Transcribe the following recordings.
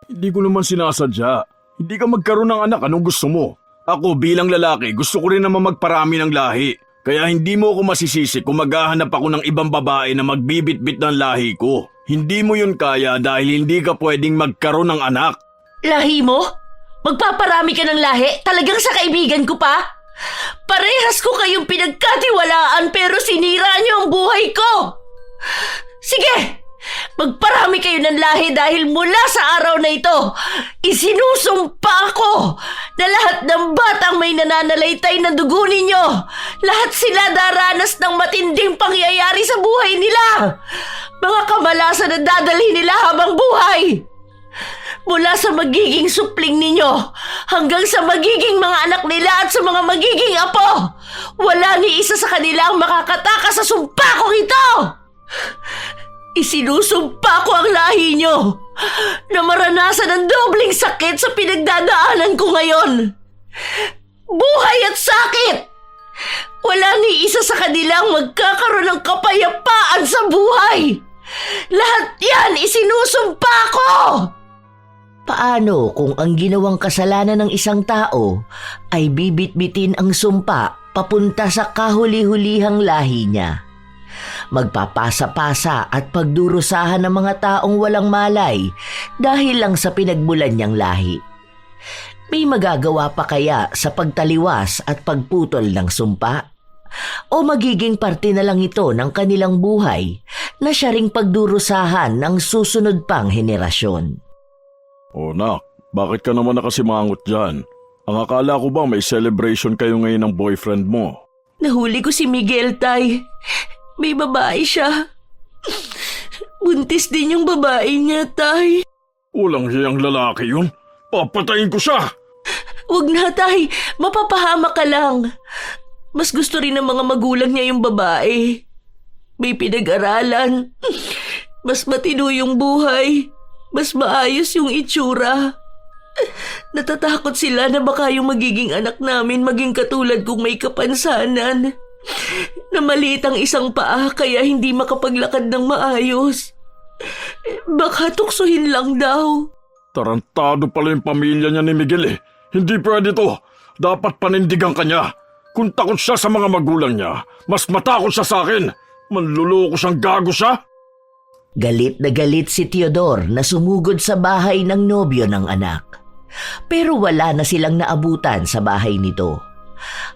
Hindi ko naman sinasadya. Hindi ka magkaroon ng anak, anong gusto mo? Ako bilang lalaki, gusto ko rin naman magparami ng lahi. Kaya hindi mo ako masisisi kung maghahanap ako ng ibang babae na magbibitbit ng lahi ko. Hindi mo yun kaya dahil hindi ka pwedeng magkaroon ng anak. Lahi mo? Magpaparami ka ng lahi? Talagang sa kaibigan ko pa? Parehas ko kayong pinagkatiwalaan pero sinira niyo ang buhay ko. Sige, magparami kayo ng lahi dahil mula sa araw na ito, isinusumpa ko na lahat ng batang may nananalaytay na dugo ninyo, lahat sila daranas ng matinding pangyayari sa buhay nila. Mga kamalasan na dadalhin nila habang buhay. Mula sa magiging supling ninyo hanggang sa magiging mga anak nila at sa mga magiging apo, wala ni isa sa kanila ang makakatakas sa sumpa kong ito. Isinusumpa ko ang lahi nyo na maranasan ang dobling sakit sa pinagdadaanan ko ngayon. Buhay at sakit! Wala ni isa sa kanilang magkakaroon ng kapayapaan sa buhay. Lahat yan isinusumpa ko! Paano kung ang ginawang kasalanan ng isang tao ay bibitbitin ang sumpa papunta sa kahuli-hulihang lahi niya? Magpapasa-pasa at pagdurusahan ng mga taong walang malay dahil lang sa pinagmulan niyang lahi. May magagawa pa kaya sa pagtaliwas at pagputol ng sumpa? O magiging parte na lang ito ng kanilang buhay na siya ring pagdurusahan ng susunod pang henerasyon? O nak, bakit ka naman nakasimangot dyan? Ang akala ko ba may celebration kayo ngayon ng boyfriend mo? Nahuli ko si Miguel, Tay. May babae siya. Buntis din yung babae niya, Tay. Walang hiyang lalaki yun. Papatayin ko siya! Huwag na, Tay. Mapapahama ka lang. Mas gusto rin ng mga magulang niya yung babae. May pinag-aralan. Mas matino yung buhay. Mas maayos yung itsura. Natatakot sila na baka yung magiging anak namin maging katulad kung may kapansanan. Na maliit ang isang paa kaya hindi makapaglakad ng maayos. Baka tuksuhin lang daw. Tarantado pala yung pamilya niya ni Miguel eh. Hindi pwede to. Dapat panindigan ka niya. Kung takot siya sa mga magulang niya, mas matakot siya sa akin. Manluloko siyang gago siya. Galit na galit si Teodor na sumugod sa bahay ng nobyo ng anak. Pero wala na silang naabutan sa bahay nito.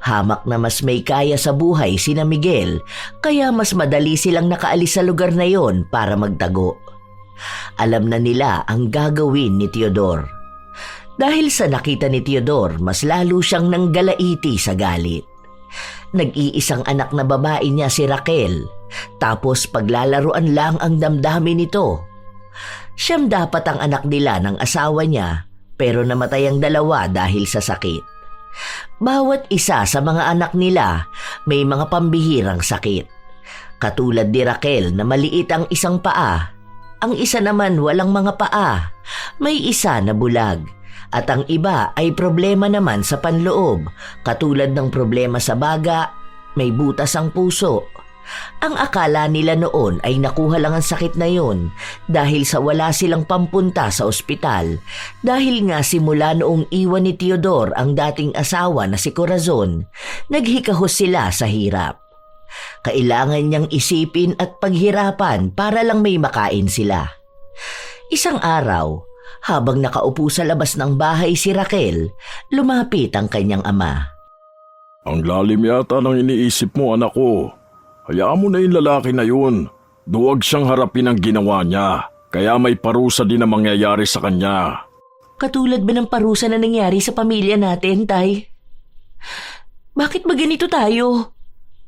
Hamak na mas may kaya sa buhay sina Miguel, kaya mas madali silang nakaalis sa lugar na yon para magtago. Alam na nila ang gagawin ni Teodor. Dahil sa nakita ni Teodor, mas lalo siyang nanggalaiti sa galit. Nag-iisang anak na babae niya si Raquel, tapos paglalaruan lang ang damdamin nito. Siyam dapat ang anak nila ng asawa niya, pero namatay ang dalawa dahil sa sakit. Bawat isa sa mga anak nila may mga pambihirang sakit. Katulad ni Raquel na maliit ang isang paa, ang isa naman walang mga paa, may isa na bulag, at ang iba ay problema naman sa panloob, katulad ng problema sa baga, may butas ang puso. Ang akala nila noon ay nakuha lang ang sakit na yon dahil sa wala silang pampunta sa ospital, dahil nga simula noong iwan ni Teodor ang dating asawa na si Corazon, naghikahos sila sa hirap. Kailangan niyang isipin at paghirapan para lang may makain sila. Isang araw, habang nakaupo sa labas ng bahay si Raquel, lumapit ang kanyang ama. Ang lalim yata ng iniisip mo, anak ko. Hayaan mo na yung lalaki na yun. Duwag siyang harapin ang ginawa niya. Kaya may parusa din na mangyayari sa kanya. Katulad ba ng parusa na nangyari sa pamilya natin, Tay? Bakit ba ganito tayo?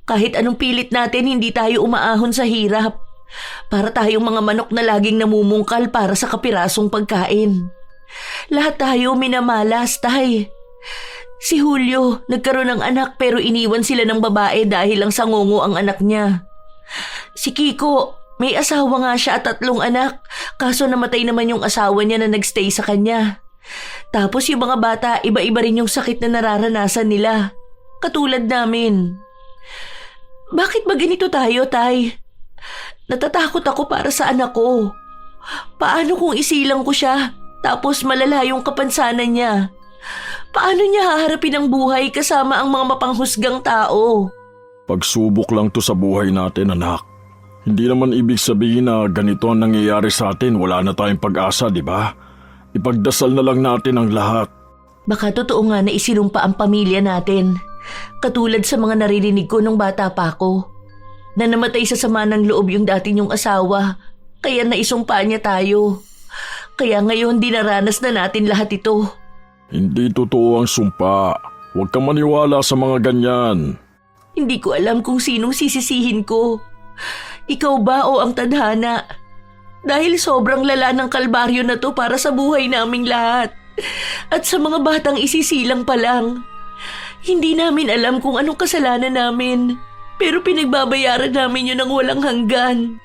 Kahit anong pilit natin, hindi tayo umaahon sa hirap. Para tayong mga manok na laging namumungkal para sa kapirasong pagkain. Lahat tayo minamalas, Tay. Si Julio, nagkaroon ng anak pero iniwan sila ng babae dahil lang sangungo ang anak niya. Si Kiko, may asawa nga siya at 3 anak, kaso namatay naman yung asawa niya na nagstay sa kanya. Tapos yung mga bata, iba-iba rin yung sakit na nararanasan nila. Katulad namin. Bakit ba ganito tayo, Tay? Natatakot ako para sa anak ko. Paano kung isilang ko siya, Tapos malala yung kapansanan niya. Paano niya haharapin ang buhay kasama ang mga mapanghusgang tao? Pagsubok lang to sa buhay natin, anak. Hindi naman ibig sabihin na ganito ang nangyayari sa atin, wala na tayong pag-asa, di ba? Ipagdasal na lang natin ang lahat. Baka totoo nga na isinumpa ang pamilya natin. Katulad sa mga naririnig ko nung bata pa ako. Na namatay sa sama ng loob yung dati niyong asawa, kaya naisumpa niya tayo. Kaya ngayon dinaranas na natin lahat ito. Hindi totoo ang sumpa. Huwag kang maniwala sa mga ganyan. Hindi ko alam kung sinong sisisihin ko. Ikaw ba o ang tadhana? Dahil sobrang lala ng kalbaryo na to para sa buhay naming lahat. At sa mga batang isisilang pa lang. Hindi namin alam kung anong kasalanan namin. Pero pinagbabayaran namin yun ng walang hanggan.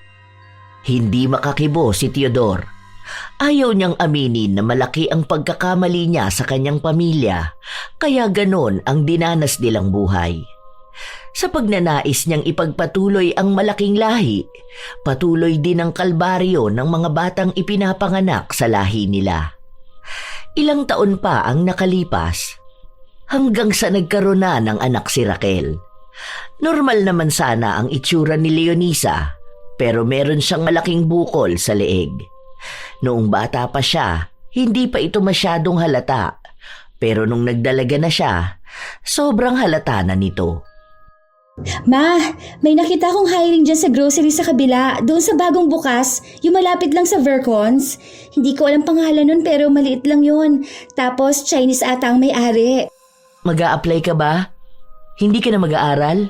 Hindi makakibo si Teodor. Ayaw niyang aminin na malaki ang pagkakamali niya sa kanyang pamilya, kaya ganon ang dinanas nilang buhay. Sa pagnanais niyang ipagpatuloy ang malaking lahi, patuloy din ang kalbaryo ng mga batang ipinapanganak sa lahi nila. Ilang taon pa ang nakalipas, hanggang sa nagkaroon na ng anak si Raquel. Normal naman sana ang itsura ni Leonisa, pero meron siyang malaking bukol sa leeg. Noong bata pa siya, hindi pa ito masyadong halata. Pero nung nagdalaga na siya, sobrang halata na nito. Ma, may nakita akong hiring dyan sa grocery sa kabila, doon sa bagong bukas, yung malapit lang sa Vercons. Hindi ko alam pangalan nun pero maliit lang yun. Tapos Chinese ata ang may-ari. Mag-a-apply ka ba? Hindi ka na mag-aaral?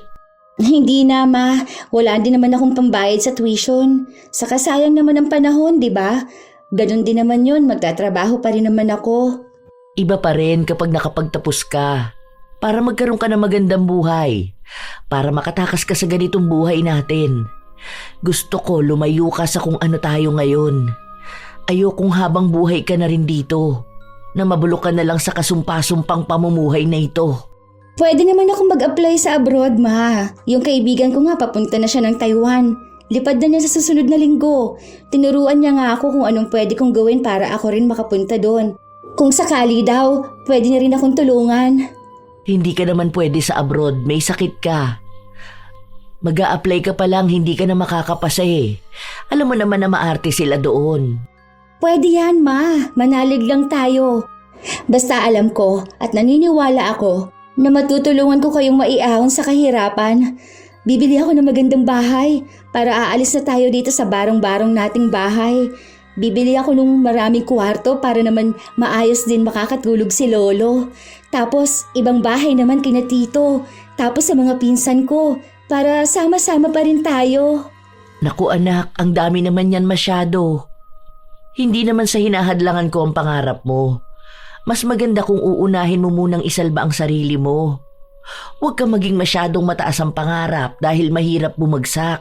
Hindi na, Ma. Wala din naman akong pambayad sa tuition. Saka sayang naman ang panahon, di ba? Ganon din naman yun, magtatrabaho pa rin naman ako. Iba pa rin kapag nakapagtapos ka. Para magkaroon ka ng magandang buhay. Para makatakas ka sa ganitong buhay natin. Gusto ko lumayo ka sa kung ano tayo ngayon. Ayokong habang buhay ka na rin dito. Na mabulok ka na lang sa kasumpa-sumpang pamumuhay na ito. Pwede naman akong mag-apply sa abroad, Ma. Yung kaibigan ko nga papunta na siya ng Taiwan. Lipad na niya sa susunod na linggo. Tinuruan niya nga ako kung anong pwede kong gawin para ako rin makapunta doon. Kung sakali daw, pwede niya rin akong tulungan. Hindi ka naman pwede sa abroad, may sakit ka. Mag-a-apply ka pa lang, hindi ka na makakapasa eh. Alam mo naman na maarte sila doon. Pwede yan, Ma. Manalig lang tayo. Basta alam ko at naniniwala ako na matutulungan ko kayong maiahon sa kahirapan. Bibili ako ng magandang bahay para aalis na tayo dito sa barong-barong nating bahay. Bibili ako ng maraming kwarto para naman maayos din makakatulog si Lolo. Tapos ibang bahay naman kina Tito. Tapos sa mga pinsan ko para sama-sama pa rin tayo. Naku anak, ang dami naman yan masyado. Hindi naman sa hinahadlangan ko ang pangarap mo. Mas maganda kung uunahin mo munang isalba ang sarili mo. Huwag kang maging masyadong mataas ang pangarap dahil mahirap bumagsak.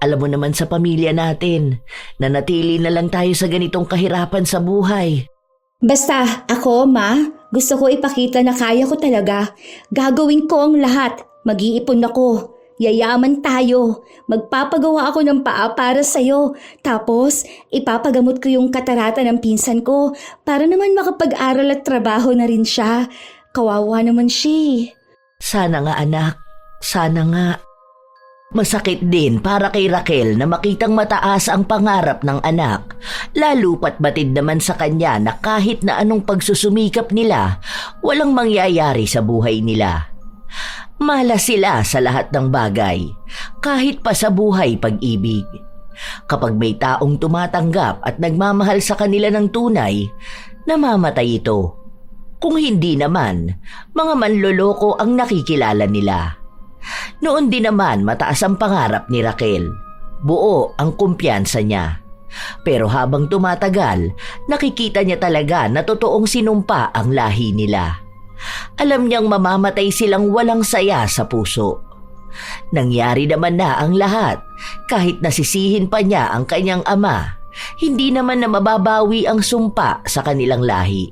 Alam mo naman sa pamilya natin, nanatili na lang tayo sa ganitong kahirapan sa buhay. Basta ako, Ma, gusto ko ipakita na kaya ko talaga. Gagawin ko ang lahat. Mag-iipon ako. Yayaman tayo. Magpapagawa ako ng paa para sa'yo. Tapos, ipapagamot ko yung katarata ng pinsan ko para naman makapag-aral at trabaho na rin siya. Kawawa naman siya. Sana nga anak, sana nga. Masakit din para kay Raquel na makitang mataas ang pangarap ng anak. Lalo pat batid naman sa kanya na kahit na anong pagsusumikap nila, walang mangyayari sa buhay nila. Malas sila sa lahat ng bagay, kahit pa sa buhay pag-ibig. Kapag may taong tumatanggap at nagmamahal sa kanila ng tunay, namamatay ito. Kung hindi naman, mga manloloko ang nakikilala nila. Noon din naman mataas ang pangarap ni Raquel. Buo ang kumpiyansa niya. Pero habang tumatagal, nakikita niya talaga na totoong sinumpa ang lahi nila. Alam niyang mamamatay silang walang saya sa puso. Nangyari naman na ang lahat, kahit nasisihin pa niya ang kanyang ama, hindi naman na mababawi ang sumpa sa kanilang lahi.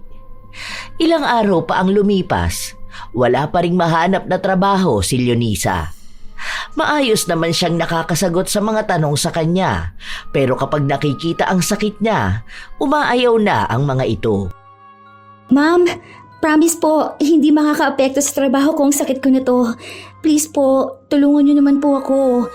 Ilang araw pa ang lumipas, wala pa ring mahanap na trabaho si Leonisa. Maayos naman siyang nakakasagot sa mga tanong sa kanya, pero kapag nakikita ang sakit niya, umaayaw na ang mga ito. Ma'am, promise po, hindi makakaapekto sa trabaho ko ang sakit ko na to. Please po, tulungan niyo naman po ako.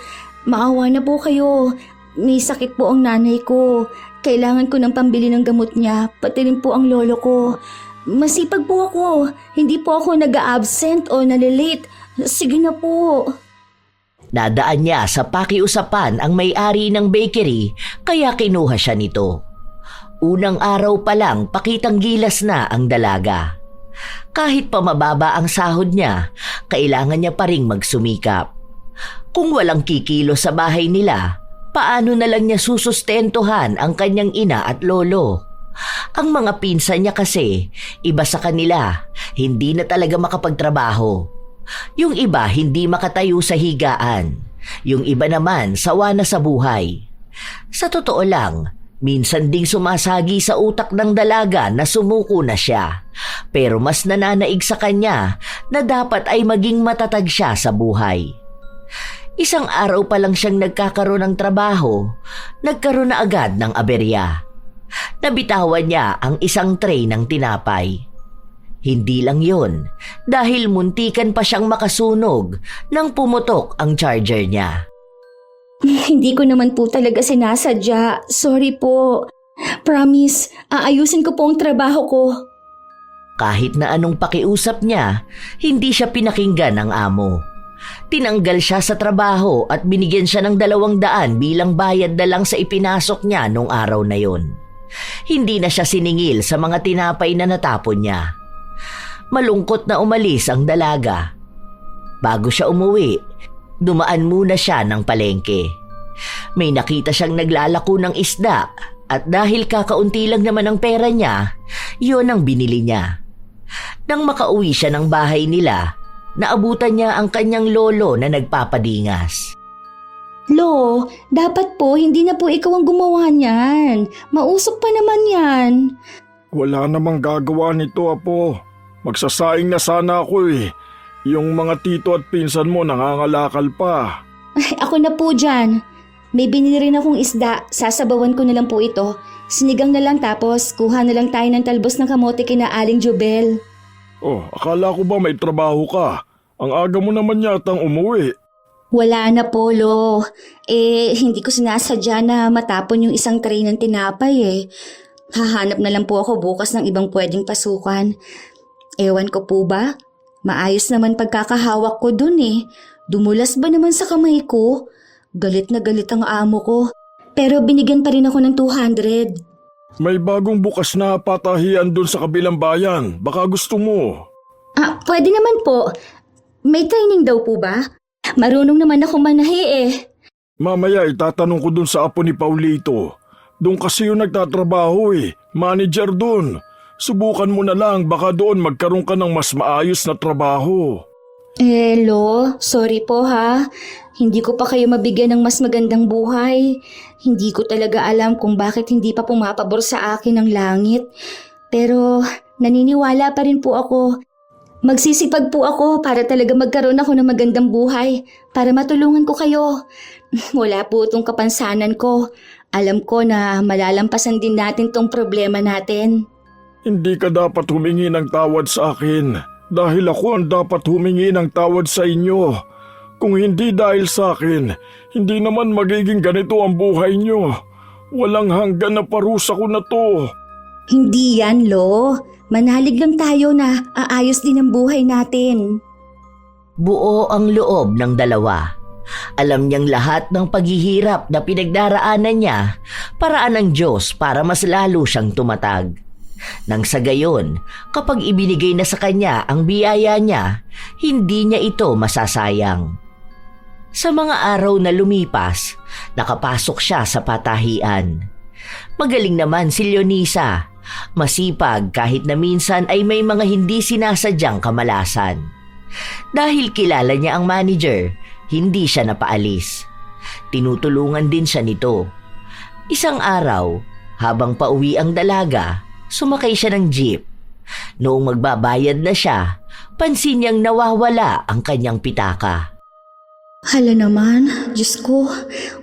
Maawa na po kayo. May sakit po ang nanay ko. Kailangan ko ng pambili ng gamot niya, pati rin po ang lolo ko. Masipag po ako. Hindi po ako nag-a-absent o nalilate. Sige na po. Nadaan niya sa pakiusapan ang may-ari ng bakery kaya kinuha siya nito. Unang araw pa lang pakitang gilas na ang dalaga. Kahit pa mababa ang sahod niya, kailangan niya pa ring magsumikap. Kung walang kikilo sa bahay nila, paano na lang niya susustentuhan ang kanyang ina at lolo? Ang mga pinsan niya kasi, iba sa kanila, hindi na talaga makapagtrabaho. Yung iba hindi makatayo sa higaan. Yung iba naman sawa na sa buhay. Sa totoo lang, minsan ding sumasagi sa utak ng dalaga na sumuko na siya. Pero mas nananaig sa kanya na dapat ay maging matatag siya sa buhay. Isang araw pa lang siyang nagkakaroon ng trabaho, nagkaroon na agad ng aberya. Nabitawan niya ang isang tray ng tinapay. Hindi lang yon, dahil muntikan pa siyang makasunog nang pumutok ang charger niya. Hindi ko naman po talaga sinasadya. Sorry po. Promise, aayusin ko po ang trabaho ko. Kahit na anong pakiusap niya, hindi siya pinakinggan ng amo. Tinanggal siya sa trabaho at binigyan siya ng 200 bilang bayad na lang sa ipinasok niya nung araw na yon. Hindi na siya siningil sa mga tinapay na natapon niya. Malungkot na umalis ang dalaga. Bago siya umuwi, dumaan muna siya ng palengke. May nakita siyang naglalako ng isda at dahil kakaunti lang naman ang pera niya, yun ang binili niya. Nang makauwi siya ng bahay nila, naabutan niya ang kanyang lolo na nagpapadingas. Lo, dapat po hindi na po ikaw ang gumawa niyan. Mausok pa naman yan. Wala namang gagawa nito, Apo. Magsasaing na sana ako eh. Yung mga tito at pinsan mo nangangalakal pa. Ay, ako na po dyan. May binili rin akong isda. Sasabawan ko na lang po ito. Sinigang na lang tapos kuha na lang tayo ng talbos ng kamote kina Aling Jubel. Oh, akala ko ba may trabaho ka? Ang aga mo naman yatang umuwi. Wala na po, Lo. Hindi ko sinasadya na matapon yung isang tray ng tinapay eh. Hahanap na lang po ako bukas ng ibang pwedeng pasukan. Ewan ko po ba? Maayos naman pagkakahawak ko dun eh. Dumulas ba naman sa kamay ko? Galit na galit ang amo ko. Pero binigyan pa rin ako ng 200. May bagong bukas na patahian dun sa kabilang bayan. Baka gusto mo. Pwede naman po. May training daw po ba? Marunong naman ako manahi eh. Mamaya itatanong ko dun sa apo ni Paulito. Doon kasi yung nagtatrabaho eh. Manager dun. Subukan mo na lang, baka doon magkaroon ka ng mas maayos na trabaho. Lo, sorry po ha. Hindi ko pa kayo mabigyan ng mas magandang buhay. Hindi ko talaga alam kung bakit hindi pa pumapabor sa akin ang langit. Pero naniniwala pa rin po ako. Magsisipag po ako para talaga magkaroon ako ng magandang buhay. Para matulungan ko kayo. Wala po itong kapansanan ko. Alam ko na malalampasan din natin tong problema natin. Hindi ka dapat humingi ng tawad sa akin dahil ako ang dapat humingi ng tawad sa inyo. Kung hindi dahil sa akin, hindi naman magiging ganito ang buhay nyo. Walang hanggan na parusa ko na to. Hindi yan, Lo. Manalig lang tayo na aayos din ang buhay natin. Buo ang loob ng dalawa. Alam niyang lahat ng paghihirap na pinagdaraanan niya, paraan ng Diyos para mas lalo siyang tumatag. Nang sa gayon, kapag ibinigay na sa kanya ang biyaya niya, hindi niya ito masasayang. Sa mga araw na lumipas, nakapasok siya sa patahian. Magaling naman si Leonisa, masipag kahit na minsan ay may mga hindi sinasadyang kamalasan. Dahil kilala niya ang manager, hindi siya napaalis. Tinutulungan din siya nito. Isang araw, habang pauwi ang dalaga, sumakay siya ng jeep. Noong magbabayad na siya, pansin niyang nawawala ang kanyang pitaka. Hala naman, Diyos ko,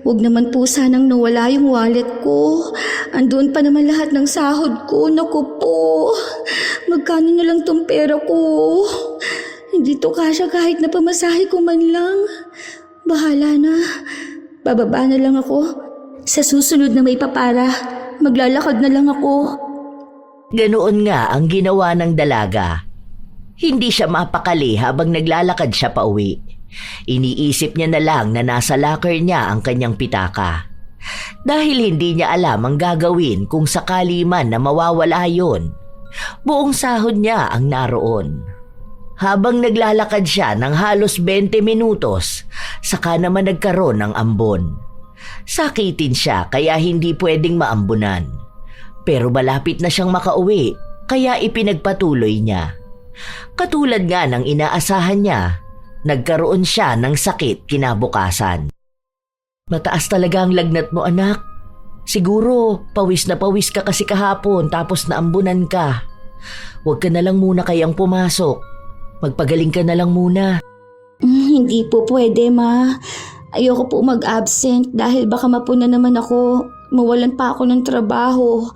huwag naman po sanang nawala yung wallet ko. Andun pa naman lahat ng sahod ko, naku po. Magkano na lang tong pera ko? Hindi to kasya kahit na pamasahe ko man lang. Bahala na, bababa na lang ako. Sa susunod na may papara, maglalakad na lang ako. Ganoon nga ang ginawa ng dalaga. Hindi siya mapakali habang naglalakad siya pauwi. Iniisip niya na lang na nasa locker niya ang kanyang pitaka. Dahil hindi niya alam ang gagawin kung sakali man na mawawala yon. Buong sahod niya ang naroon. Habang naglalakad siya ng halos 20 minutos, saka naman nagkaroon ng ambon. Sakitin siya kaya hindi pwedeng maambunan. Pero malapit na siyang makauwi kaya ipinagpatuloy niya. Katulad nga ng inaasahan niya, nagkaroon siya ng sakit kinabukasan. Mataas talaga ang lagnat mo, anak. Siguro pawis na pawis ka kasi kahapon tapos naambunan ka. Huwag ka na lang muna kayang pumasok. Magpagaling ka na lang muna. Hindi po pwede, Ma. Ayoko po mag-absent dahil baka mapuna naman ako. Mawalan pa ako ng trabaho.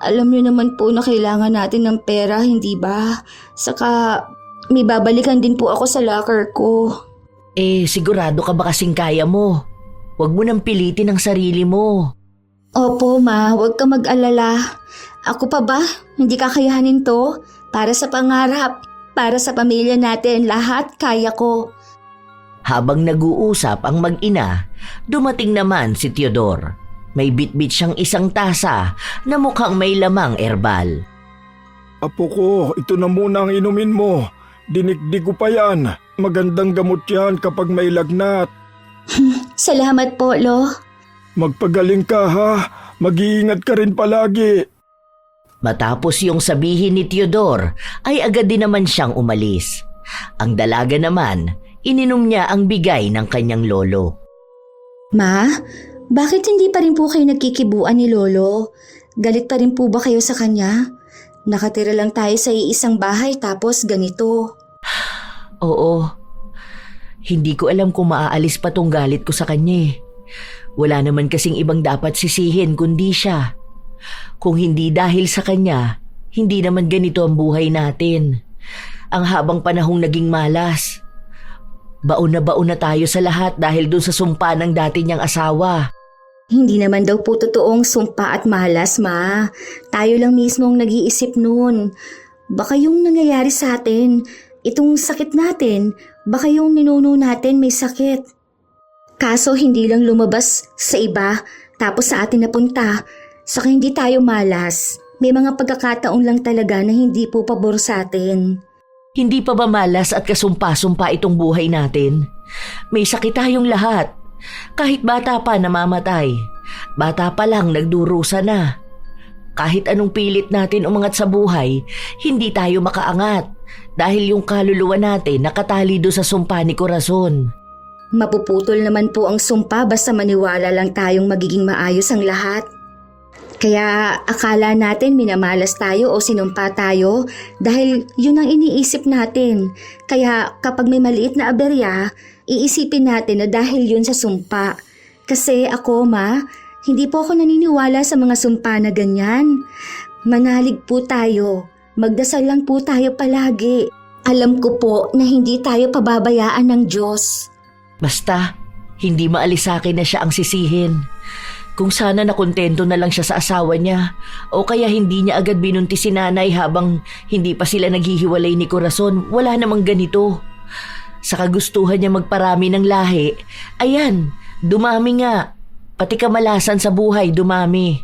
Alam niyo naman po na kailangan natin ng pera, hindi ba? Saka may babalikan din po ako sa locker ko. Sigurado ka ba kasing kaya mo? Huwag mo nang pilitin ang sarili mo. Opo, Ma. Huwag ka mag-alala. Ako pa ba? Hindi kakayanin to? Para sa pangarap. Para sa pamilya natin, lahat kaya ko. Habang nag-uusap ang mag-ina, dumating naman si Teodor. May bitbit siyang isang tasa na mukhang may lamang erbal. Apo ko, ito na muna ang inumin mo. Dinikdik ko pa yan. Magandang gamot yan kapag may lagnat. Salamat po, Lo. Magpagaling ka ha. Mag-iingat ka rin palagi. Matapos yung sabihin ni Teodor, ay agad din naman siyang umalis. Ang dalaga naman, ininom niya ang bigay ng kanyang lolo. Ma, bakit hindi pa rin po kayo nagkikibuan ni Lolo? Galit pa rin po ba kayo sa kanya? Nakatira lang tayo sa iisang bahay tapos ganito. Oo. Hindi ko alam kung maaalis pa tong galit ko sa kanya. Wala naman kasing ibang dapat sisihin kundi siya. Kung hindi dahil sa kanya, hindi naman ganito ang buhay natin. Ang habang panahong naging malas. Baon na tayo sa lahat dahil dun sa sumpa ng dati niyang asawa. Hindi naman daw po totoong sumpa at malas, Ma. Tayo lang mismo ang nag-iisip nun. Baka yung nangyayari sa atin, itong sakit natin, baka yung ninuno natin may sakit. Kaso hindi lang lumabas sa iba, tapos sa atin napunta. Saka hindi tayo malas. May mga pagkakataon lang talaga na hindi po pabor sa atin. Hindi pa ba malas at kasumpa-sumpa itong buhay natin? May sakit tayong lahat. Kahit bata pa namamatay. Bata pa lang nagdurusa na. Kahit anong pilit natin umangat sa buhay, hindi tayo makaangat. Dahil yung kaluluwa natin nakatali do sa sumpa ni Corazon. Mapuputol naman po ang sumpa basta maniwala lang tayong magiging maayos ang lahat. Kaya akala natin minamalas tayo o sinumpa tayo dahil yun ang iniisip natin. Kaya kapag may maliit na aberya, iisipin natin na dahil yun sa sumpa. Kasi ako, Ma, hindi po ako naniniwala sa mga sumpa na ganyan. Manalig po tayo. Magdasal lang po tayo palagi. Alam ko po na hindi tayo pababayaan ng Diyos. Basta, hindi maalis sa akin na siya ang sisihin. Kung sana nakontento na lang siya sa asawa niya o kaya hindi niya agad binuntis si nanay habang hindi pa sila naghihiwalay ni Corazon, wala namang ganito. Sa kagustuhan niya magparami ng lahi, ayan, dumami nga. Pati kamalasan sa buhay, dumami.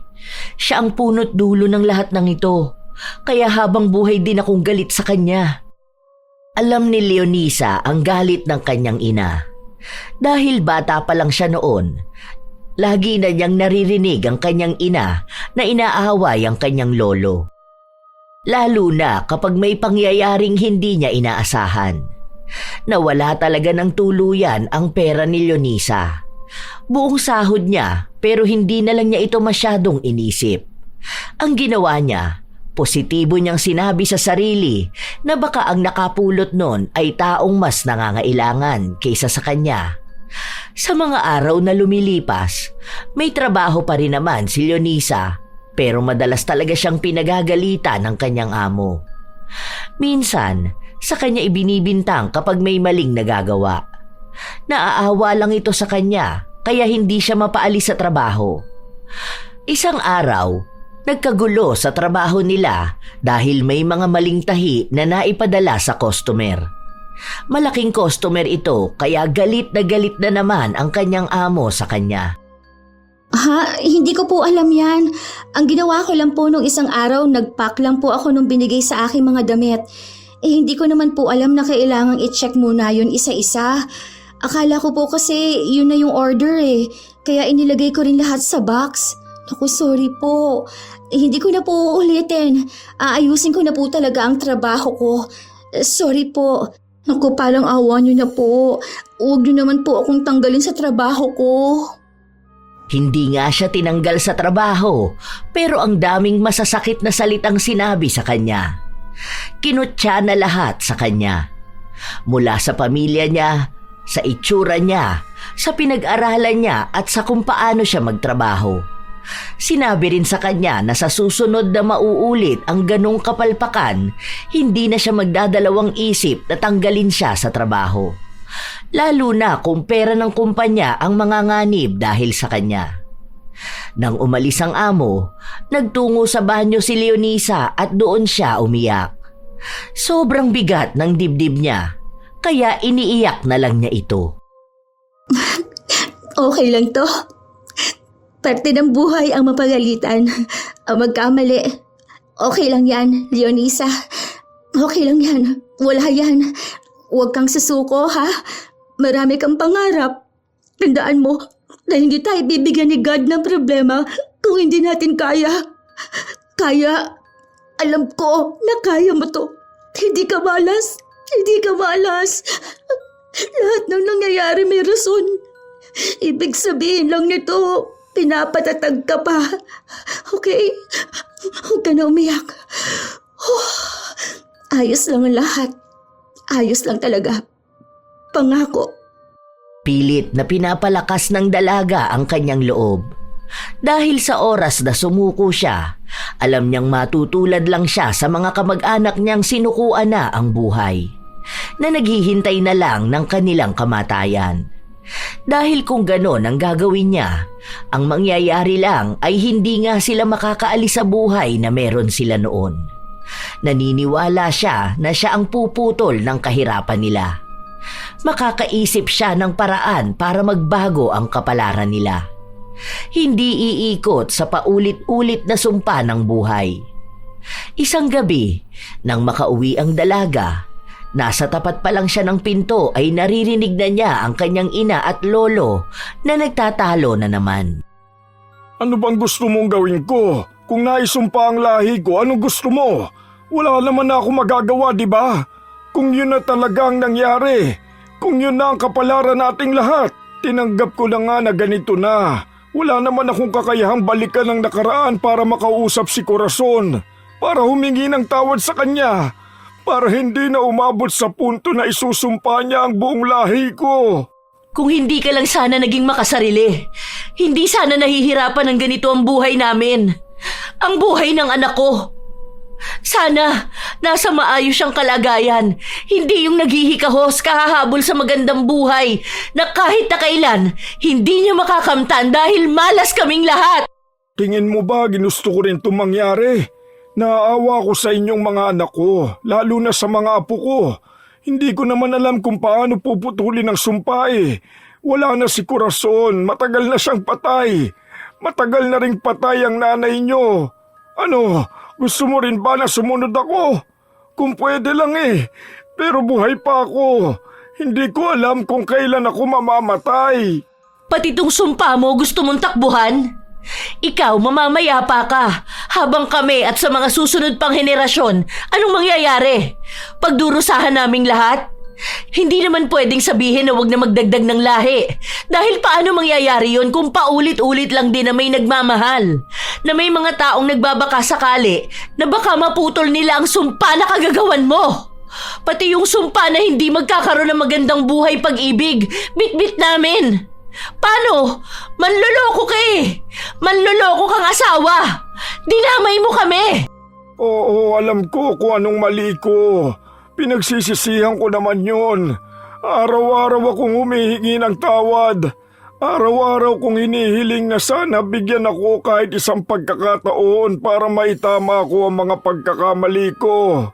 Siya ang punot dulo ng lahat ng ito. Kaya habang buhay din akong galit sa kanya. Alam ni Leonisa ang galit ng kanyang ina. Dahil bata pa lang siya noon, lagi na niyang naririnig ang kanyang ina na inaaway ang kanyang lolo. Lalo na kapag may pangyayaring hindi niya inaasahan. Nawala talaga ng tuluyan ang pera ni Leonisa. Buong sahod niya pero hindi na lang niya ito masyadong inisip. Ang ginawa niya, positibo niyang sinabi sa sarili na baka ang nakapulot nun ay taong mas nangangailangan kaysa sa kanya. Sa mga araw na lumilipas, may trabaho pa rin naman si Leonisa, pero madalas talaga siyang pinagagalitan ng kanyang amo. Minsan, sa kanya ibinibintang kapag may maling nagagawa. Naaawa lang ito sa kanya, kaya hindi siya mapaalis sa trabaho. Isang araw, nagkagulo sa trabaho nila dahil may mga maling tahi na naipadala sa customer. Malaking customer ito kaya galit na naman ang kanyang amo sa kanya. Ha? Hindi ko po alam yan. Ang ginawa ko lang po nung isang araw, nag-pack lang po ako nung binigay sa aking mga damit. Hindi ko naman po alam na kailangang i-check muna yun isa-isa. Akala ko po kasi yun na yung order kaya inilagay ko rin lahat sa box. Naku, sorry po. Hindi ko na po uulitin. Aayusin ko na po talaga ang trabaho ko. Sorry po. Naku, parang awa niyo na po. Huwag niyo naman po akong tanggalin sa trabaho ko. Hindi nga siya tinanggal sa trabaho, pero ang daming masasakit na salitang sinabi sa kanya. Kinutya na lahat sa kanya. Mula sa pamilya niya, sa itsura niya, sa pinag-aralan niya at sa kung paano siya magtrabaho. Sinabi rin sa kanya na sa susunod na mauulit ang ganong kapalpakan, hindi na siya magdadalawang isip na tanggalin siya sa trabaho. Lalo na kung pera ng kumpanya ang manganganib dahil sa kanya. Nang umalis ang amo, nagtungo sa banyo si Leonisa at doon siya umiyak. Sobrang bigat ng dibdib niya, kaya iniiyak na lang niya ito. Okay lang to. Parte ng buhay ang mapagalitan, ang magkamali. Okay lang yan, Leonisa. Okay lang yan. Wala yan. Huwag kang susuko, ha? Marami kang pangarap. Tandaan mo na hindi tayo bibigyan ni God ng problema kung hindi natin kaya. Kaya, alam ko na kaya mo to. Hindi ka malas. Hindi ka malas. Lahat ng nangyayari may rason. Ibig sabihin lang nito, pinapatatag ka pa. Okay? Huwag ka na umiyak. Ayos lang ang lahat. Ayos lang talaga. Pangako. Pilit na pinapalakas ng dalaga ang kanyang loob. Dahil sa oras na sumuko siya, alam niyang matutulad lang siya sa mga kamag-anak niyang sinukuan na ang buhay, na naghihintay na lang ng kanilang kamatayan. Dahil kung ganon ang gagawin niya, ang mangyayari lang ay hindi nga sila makakaalis sa buhay na meron sila noon. Naniniwala siya na siya ang puputol ng kahirapan nila. Makakaisip siya ng paraan para magbago ang kapalaran nila. Hindi iikot sa paulit-ulit na sumpa ng buhay. Isang gabi, nang makauwi ang dalaga, nasa tapat pa lang siya ng pinto ay naririnig na niya ang kanyang ina at lolo na nagtatalo na naman. Ano bang gusto mong gawin ko? Kung naisumpa ang lahi ko, anong gusto mo? Wala naman na ako magagawa, di ba? Kung yun na talagang nangyari, kung yun na ang kapalaran nating lahat, tinanggap ko na nga na ganito na. Wala naman akong kakayahang balikan ng nakaraan para makausap si Corazon, para humingi ng tawad sa kanya, para hindi na umabot sa punto na isusumpa niya ang buong lahi ko. Kung hindi ka lang sana naging makasarili, hindi sana nahihirapan ng ganito ang buhay namin. Ang buhay ng anak ko. Sana nasa maayos siyang kalagayan, hindi yung naghihikahos kahahabol sa magandang buhay na kahit na kailan hindi niya makakamtan dahil malas kaming lahat. Tingin mo ba ginusto ko rin itong mangyari? Naaawa ko sa inyong mga anak ko, lalo na sa mga apo ko. Hindi ko naman alam kung paano puputulin ang sumpa eh. Wala na si Corazon, matagal na siyang patay. Matagal na ring patay ang nanay niyo. Ano, gusto mo rin ba na sumunod ako? Kung pwede lang eh, pero buhay pa ako. Hindi ko alam kung kailan ako mamamatay. Pati tong sumpa mo gusto mong takbuhan? Ikaw mamamayapa ka, habang kami at sa mga susunod pang henerasyon, anong mangyayari? Pagdurusahan naming lahat? Hindi naman pwedeng sabihin na wag na magdagdag ng lahi. Dahil paano mangyayari yon kung paulit-ulit lang din na may nagmamahal? Na may mga taong nagbabaka sakali na baka maputol nila ang sumpa na kagagawan mo. Pati yung sumpa na hindi magkakaroon ng magandang buhay pag-ibig, bit-bit namin. Paano? Manloloko ka eh. Manloloko kang asawa. Dinamay mo kami. Oo, alam ko kung anong mali ko. Pinagsisisihan ko naman yun. Araw-araw akong humihingi ng tawad. Araw-araw kong hinihiling na sana bigyan ako kahit isang pagkakataon para maitama ko ang mga pagkakamali ko.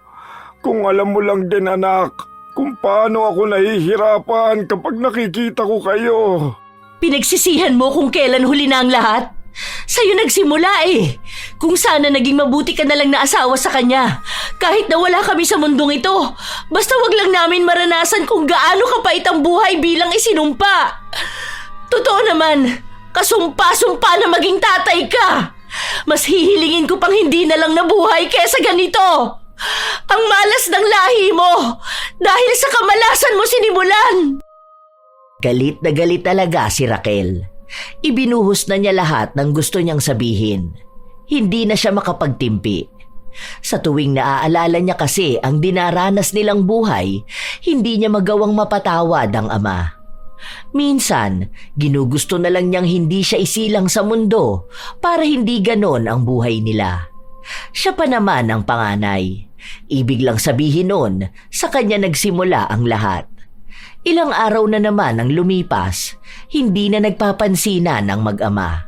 Kung alam mo lang din anak, kung paano ako nahihirapan kapag nakikita ko kayo. Pinagsisihan mo kung kailan huli na ang lahat? Sa'yo nagsimula eh. Kung sana naging mabuti ka na lang na asawa sa kanya. Kahit na wala kami sa mundong ito. Basta wag lang namin maranasan kung gaano kapait ang buhay bilang isinumpa. Totoo naman, kasumpa-sumpa na maging tatay ka. Mas hihilingin ko pang hindi na lang nabuhay kesa ganito. Ang malas ng lahi mo dahil sa kamalasan mo sinimulan. Galit na galit talaga si Raquel. Ibinuhos na niya lahat ng gusto niyang sabihin. Hindi na siya makapagtimpi. Sa tuwing naaalala niya kasi ang dinaranas nilang buhay, hindi niya magawang mapatawad ang ama. Minsan, ginugusto na lang niyang hindi siya isilang sa mundo para hindi ganon ang buhay nila. Siya pa naman ang panganay. Ibig lang sabihin nun, sa kanya nagsimula ang lahat. Ilang araw na naman ang lumipas, hindi na nagpapansinan ng mag-ama.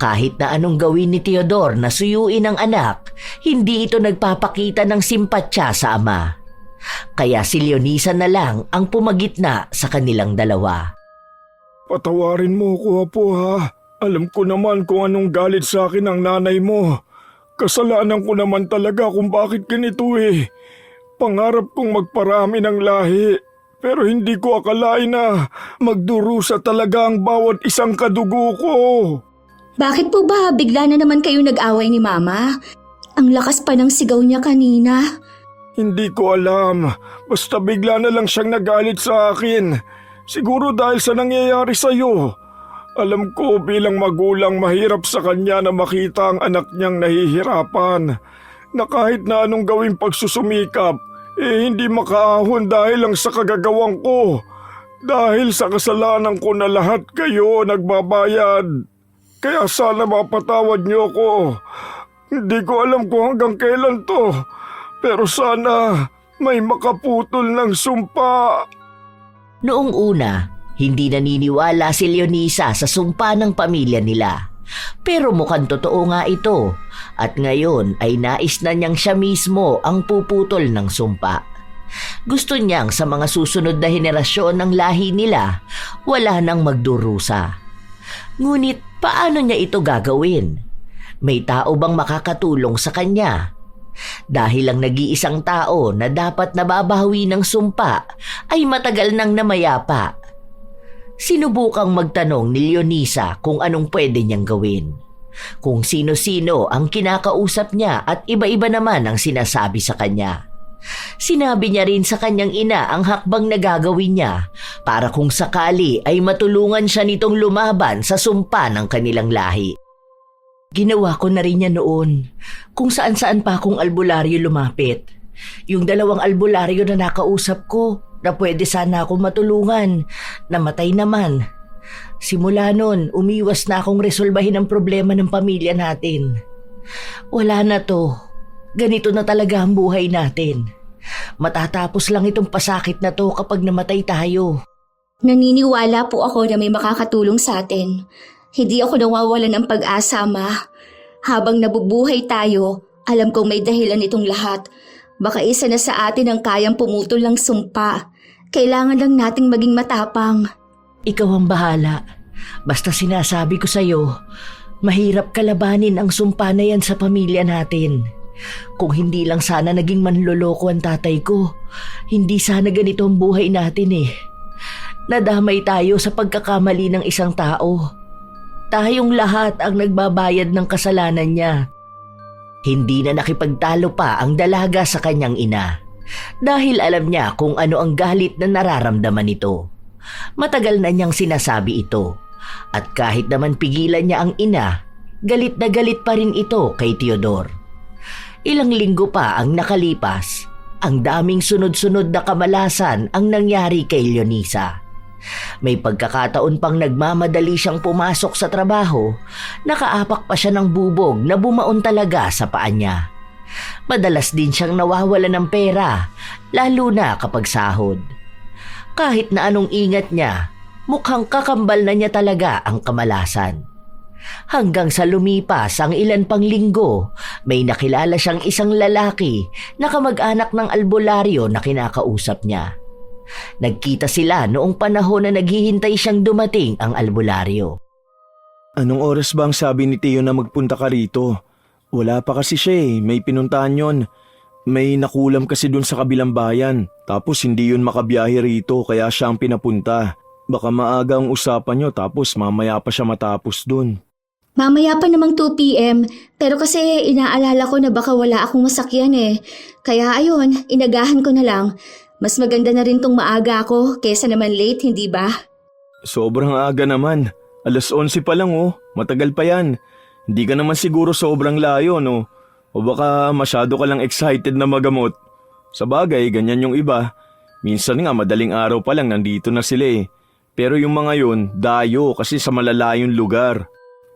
Kahit na anong gawin ni Teodor na suyuin ang anak, hindi ito nagpapakita ng simpatsya sa ama. Kaya si Leonisa na lang ang pumagitna sa kanilang dalawa. Patawarin mo ko Apo ha. Alam ko naman kung anong galit sa akin ang nanay mo. Kasalanan ko naman talaga kung bakit ganito eh. Pangarap kong magparami ng lahi. Pero hindi ko akalain na magdurusa talaga ang bawat isang kadugo ko. Bakit po ba bigla na naman kayo nag-away ni Mama? Ang lakas pa ng sigaw niya kanina. Hindi ko alam. Basta bigla na lang siyang nagalit sa akin. Siguro dahil sa nangyayari sa'yo. Alam ko bilang magulang mahirap sa kanya na makita ang anak niyang nahihirapan. Na kahit na anong gawing pagsusumikap, hindi makaahon dahil lang sa kagagawang ko. Dahil sa kasalanan ko na lahat kayo nagbabayad. Kaya sana mapatawad niyo ako. Hindi ko alam kung hanggang kailan to. Pero sana may makaputol ng sumpa. Noong una, hindi naniniwala si Leonisa sa sumpa ng pamilya nila. Pero mukhang totoo nga ito at ngayon ay nais na niyang siya mismo ang puputol ng sumpa. Gusto niyang sa mga susunod na henerasyon ng lahi nila wala nang magdurusa. Ngunit paano niya ito gagawin? May tao bang makakatulong sa kanya? Dahil ang nag-iisang tao na dapat nababawi ng sumpa ay matagal nang namayapa. Sinubukang magtanong ni Leonisa kung anong pwede niyang gawin. Kung sino-sino ang kinakausap niya at iba-iba naman ang sinasabi sa kanya. Sinabi niya rin sa kanyang ina ang hakbang na gagawin niya para kung sakali ay matulungan siya nitong lumaban sa sumpa ng kanilang lahi. Ginawa ko na rin niya noon kung saan-saan pa akong albularyo lumapit. Yung 2 albularyo na nakausap ko na pwede sana akong matulungan, namatay naman. Simula nun, umiwas na akong resolbahin ang problema ng pamilya natin. Wala na to. Ganito na talaga ang buhay natin. Matatapos lang itong pasakit na to kapag namatay tayo. Naniniwala po ako na may makakatulong sa atin. Hindi ako nawawalan ng pag-asa, Ma. Habang nabubuhay tayo, alam kong may dahilan itong lahat. Baka isa na sa atin ang kayang pumutol ng sumpa. Kailangan lang nating maging matapang. Ikaw ang bahala. Basta sinasabi ko sa'yo, mahirap kalabanin ang sumpa na yan sa pamilya natin. Kung hindi lang sana naging manloloko ang tatay ko, hindi sana ganito ang buhay natin eh. Nadamay tayo sa pagkakamali ng isang tao. Tayong lahat ang nagbabayad ng kasalanan niya. Hindi na nakipagtalo pa ang dalaga sa kanyang ina dahil alam niya kung ano ang galit na nararamdaman nito. Matagal na niyang sinasabi ito at kahit naman pigilan niya ang ina, galit na galit pa rin ito kay Teodor. Ilang linggo pa ang nakalipas, ang daming sunod-sunod na kamalasan ang nangyari kay Leonisa. May pagkakataon pang nagmamadali siyang pumasok sa trabaho, nakaapak pa siya ng bubog na bumaon talaga sa paa niya. Madalas din siyang nawawala ng pera, lalo na kapag sahod. Kahit na anong ingat niya, mukhang kakambal na niya talaga ang kamalasan. Hanggang sa lumipas ang ilan pang linggo, may nakilala siyang isang lalaki na kamag-anak ng albularyo na kinakausap niya. Nagkita sila noong panahon na naghihintay siyang dumating ang albularyo. Anong oras ba ang sabi ni Tio na magpunta ka rito? Wala pa kasi siya may pinuntahan yon. May nakulam kasi dun sa kabilang bayan, tapos hindi yun makabiyahe rito kaya siya ang pinapunta. Baka maaga ang usapan nyo tapos mamaya pa siya matapos dun. Mamaya pa namang 2 p.m. Pero kasi inaalala ko na baka wala akong masakyan Kaya ayun, inagahan ko na lang. Mas maganda na rin tong maaga ako kesa naman late, hindi ba? Sobrang aga naman. 11:00 pa lang Matagal pa yan. Hindi ka naman siguro sobrang layo no? O baka masyado ka lang excited na magamot. Sa bagay, ganyan yung iba. Minsan nga madaling araw pa lang nandito na sila Pero yung mga yun, dayo kasi sa malalayong lugar.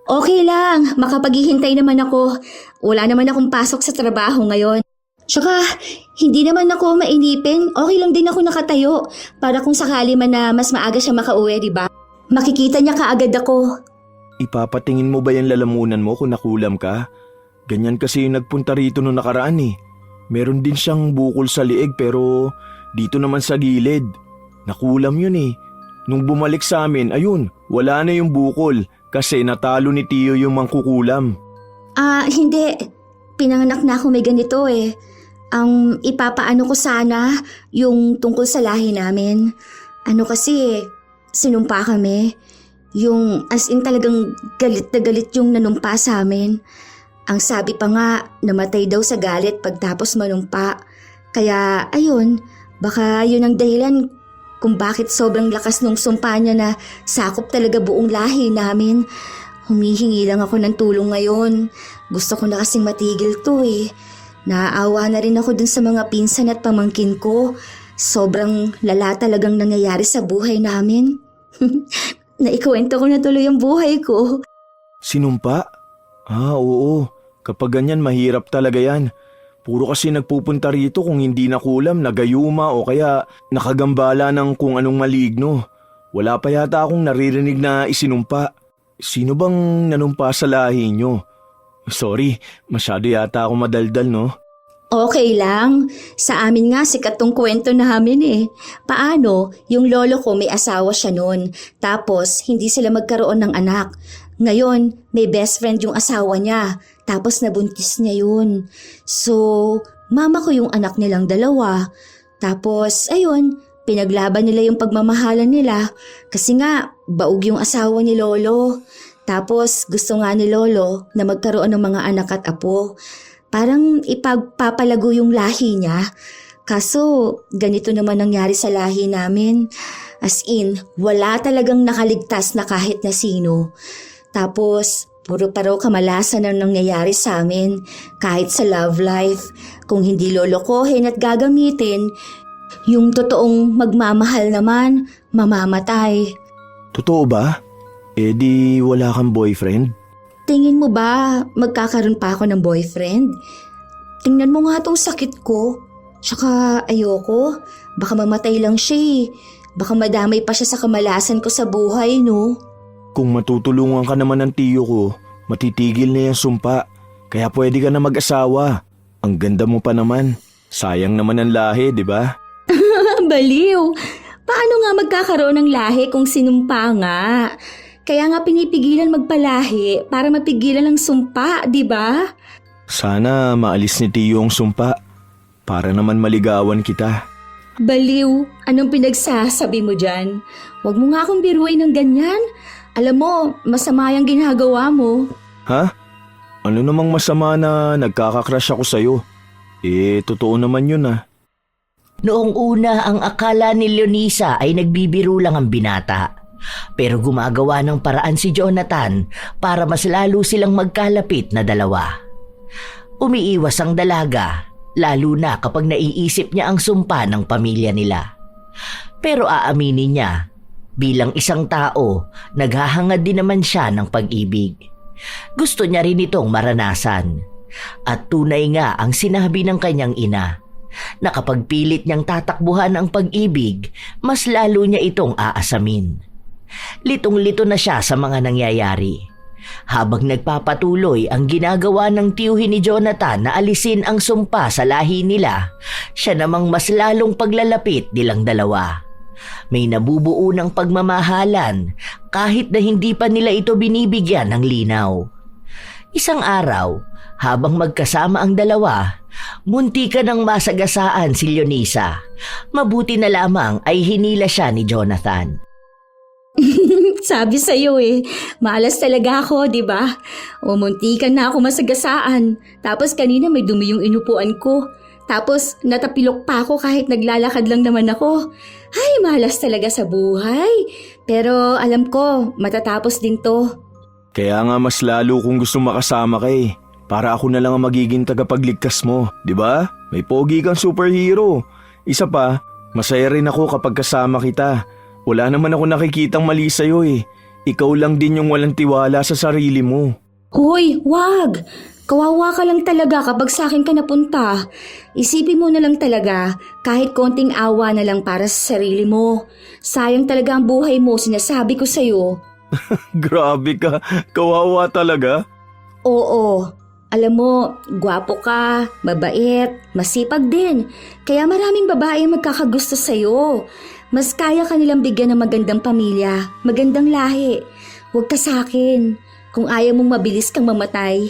Okay lang, makapaghihintay naman ako. Wala naman akong pasok sa trabaho ngayon. Tsaka, hindi naman ako mainipin. Okay lang din ako nakatayo. Para kung sakali man na mas maaga siya makauwi, di ba? Makikita niya kaagad ako. Ipapatingin mo ba yung lalamunan mo kung nakulam ka? Ganyan kasi yung nagpunta rito nung nakaraan Meron din siyang bukol sa liig pero dito naman sa gilid. Nakulam yun Nung bumalik sa amin, ayun, wala na yung bukol kasi natalo ni Tio yung mangkukulam. Hindi. Pinanganak na ako may ganito Ang ipapaano ko sana yung tungkol sa lahi namin. Kasi, sinumpa kami. Yung as in talagang galit na galit yung nanumpa sa amin. Ang sabi pa nga, namatay daw sa galit pagtapos manumpa. Kaya, ayun, baka yun ang dahilan kung bakit sobrang lakas nung sumpa niya na sakop talaga buong lahi namin. Humihingi lang ako ng tulong ngayon. Gusto ko na kasing matigil to Naaawa na rin ako dun sa mga pinsan at pamangkin ko. Sobrang lala talagang nangyayari sa buhay namin. Naikwento ko na tuloy ang buhay ko. Sinumpa? Oo. Kapag ganyan mahirap talaga yan. Puro kasi nagpupunta rito kung hindi nakulam, nagayuma o kaya nakagambala ng kung anong maligno. Wala pa yata akong naririnig na isinumpa. Sino bang nanumpa sa lahi nyo? Sorry, masyado yata ako madaldal no? Okay lang. Sa amin nga sikat tong kwento namin Paano? Yung lolo ko may asawa siya noon. Tapos hindi sila magkaroon ng anak. Ngayon, may best friend yung asawa niya. Tapos nabuntis niya yun. So, mama ko yung anak nilang dalawa. Tapos, ayun, pinaglaban nila yung pagmamahalan nila. Kasi nga, baog yung asawa ni lolo. Tapos gusto nga ni lolo na magkaroon ng mga anak at apo. Parang ipagpapalago yung lahi niya. Kaso ganito naman nangyari sa lahi namin. As in, wala talagang nakaligtas na kahit na sino. Tapos puro pa raw kamalasan ang nangyayari sa amin. Kahit sa love life, kung hindi lolokohin at gagamitin, yung totoong magmamahal naman, mamamatay. Totoo ba? Di wala kang boyfriend? Tingin mo ba magkakaroon pa ako ng boyfriend? Tingnan mo nga tong sakit ko. Tsaka ayoko, baka mamatay lang siya Baka madamay pa siya sa kamalasan ko sa buhay, no? Kung matutulungan ka naman ng tiyo ko, matitigil na yung sumpa. Kaya pwede ka na mag-asawa. Ang ganda mo pa naman. Sayang naman ang lahi, di ba? Baliw! Paano nga magkakaroon ng lahi kung sinumpa nga? Kaya nga pinipigilan magpalahi para mapigilan ang sumpa, di ba? Sana maalis ni Tiyo ang sumpa para naman maligawan kita. Baliw, anong pinagsasabi mo dyan? Huwag mo nga akong biruin ng ganyan. Alam mo, masama yung ginagawa mo. Ha? Ano namang masama na nagkakakrush ako sa'yo? Totoo naman yun Noong una, ang akala ni Leonisa ay nagbibiro lang ang binata. Pero gumagawa ng paraan si Jonathan para mas lalo silang magkalapit na dalawa. Umiiwas ang dalaga, lalo na kapag naiisip niya ang sumpa ng pamilya nila. Pero aaminin niya, Bilang isang tao, naghahangad din naman siya ng pag-ibig. Gusto niya rin itong maranasan. At tunay nga ang sinabi ng kanyang ina, na kapag pilit niyang tatakbuhan ang pag-ibig, mas lalo niya itong aasamin. Litong-lito na siya sa mga nangyayari. Habang nagpapatuloy ang ginagawa ng tiyuhin ni Jonathan na alisin ang sumpa sa lahi nila, siya namang mas lalong paglalapit nilang dalawa. May nabubuo ng pagmamahalan kahit na hindi pa nila ito binibigyan ng linaw. Isang araw, habang magkasama ang dalawa, muntika ng masagasaan si Leonisa. Mabuti na lamang ay hinila siya ni Jonathan. Sabi sa'yo malas talaga ako, di ba? Muntikan na ako masagasaan. Tapos kanina may dumi yung inupuan ko. Tapos natapilok pa ako kahit naglalakad lang naman ako. Ay, malas talaga sa buhay. Pero alam ko, matatapos din to. Kaya nga mas lalo kung gusto makasama ka eh. Para ako na lang ang magiging tagapagligtas mo, di ba? May pogi kang superhero. Isa pa, masaya rin ako kapag kasama kita. Wala naman ako nakikitang mali sa'yo eh. Ikaw lang din yung walang tiwala sa sarili mo. Hoy, wag! Kawawa ka lang talaga kapag sa akin ka napunta. Isipin mo na lang talaga, kahit konting awa na lang para sa sarili mo. Sayang talaga ang buhay mo, sinasabi ko sa'yo. Grabe ka, kawawa talaga. Oo, alam mo, gwapo ka, mabait, masipag din. Kaya maraming babae ang magkakagusto sa'yo. Mas kaya ka nilang bigyan ng magandang pamilya, magandang lahi. Huwag ka sa akin, kung ayaw mong mabilis kang mamatay.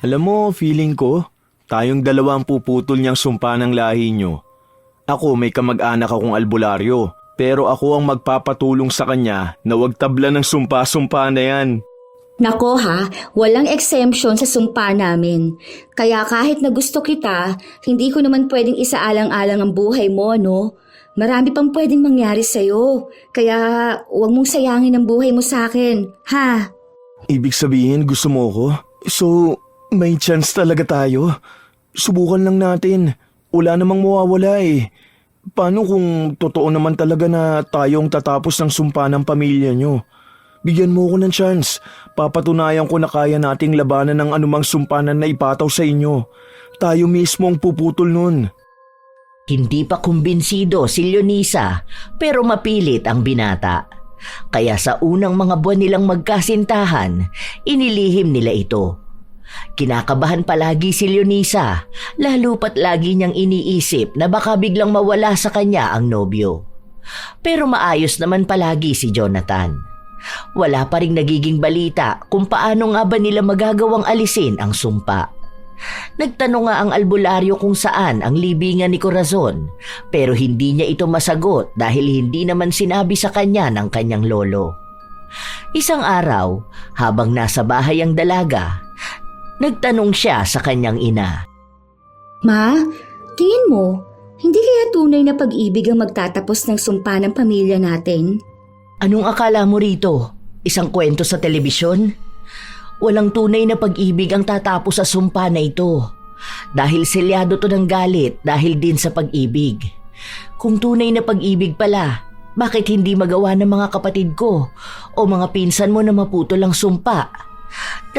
Alam mo, feeling ko, tayong dalawa ang puputol niyang sumpa ng lahi niyo. Ako may kamag-anak akong albularyo, pero ako ang magpapatulong sa kanya na wag tabla ng sumpa-sumpa na yan. Nako ha, walang exemption sa sumpa namin. Kaya kahit na gusto kita, hindi ko naman pwedeng isaalang-alang ang buhay mo, no? Marami pang pwedeng mangyari sa'yo. Kaya huwag mong sayangin ang buhay mo sa akin, ha? Ibig sabihin gusto mo ko? So, may chance talaga tayo? Subukan lang natin. Wala namang mawawala eh. Paano kung totoo naman talaga na tayong tatapos ng sumpa ng pamilya nyo? Bigyan mo ko ng chance. Papatunayan ko na kaya nating labanan ng anumang sumpanan na ipataw sa inyo. Tayo mismo ang puputol nun. Hindi pa kumbinsido si Leonisa pero mapilit ang binata. Kaya sa unang mga buwan nilang magkasintahan, inilihim nila ito. Kinakabahan palagi si Leonisa, lalo pat lagi niyang iniisip na baka biglang mawala sa kanya ang nobyo. Pero maayos naman palagi si Jonathan. Wala pa ring nagiging balita kung paano nga ba nila magagawang alisin ang sumpa. Nagtanong nga ang albularyo kung saan ang libingan ni Corazon, pero hindi niya ito masagot dahil hindi naman sinabi sa kanya ng kanyang lolo. Isang araw, habang nasa bahay ang dalaga, nagtanong siya sa kanyang ina. Ma, tingin mo, hindi kaya tunay na pag-ibig ang magtatapos ng sumpa ng pamilya natin? Anong akala mo rito? Isang kwento sa telebisyon? Walang tunay na pag-ibig ang tatapos sa sumpa na ito. Dahil selyado to ng galit dahil din sa pag-ibig. Kung tunay na pag-ibig pala, bakit hindi magawa ng mga kapatid ko o mga pinsan mo na maputol ang sumpa?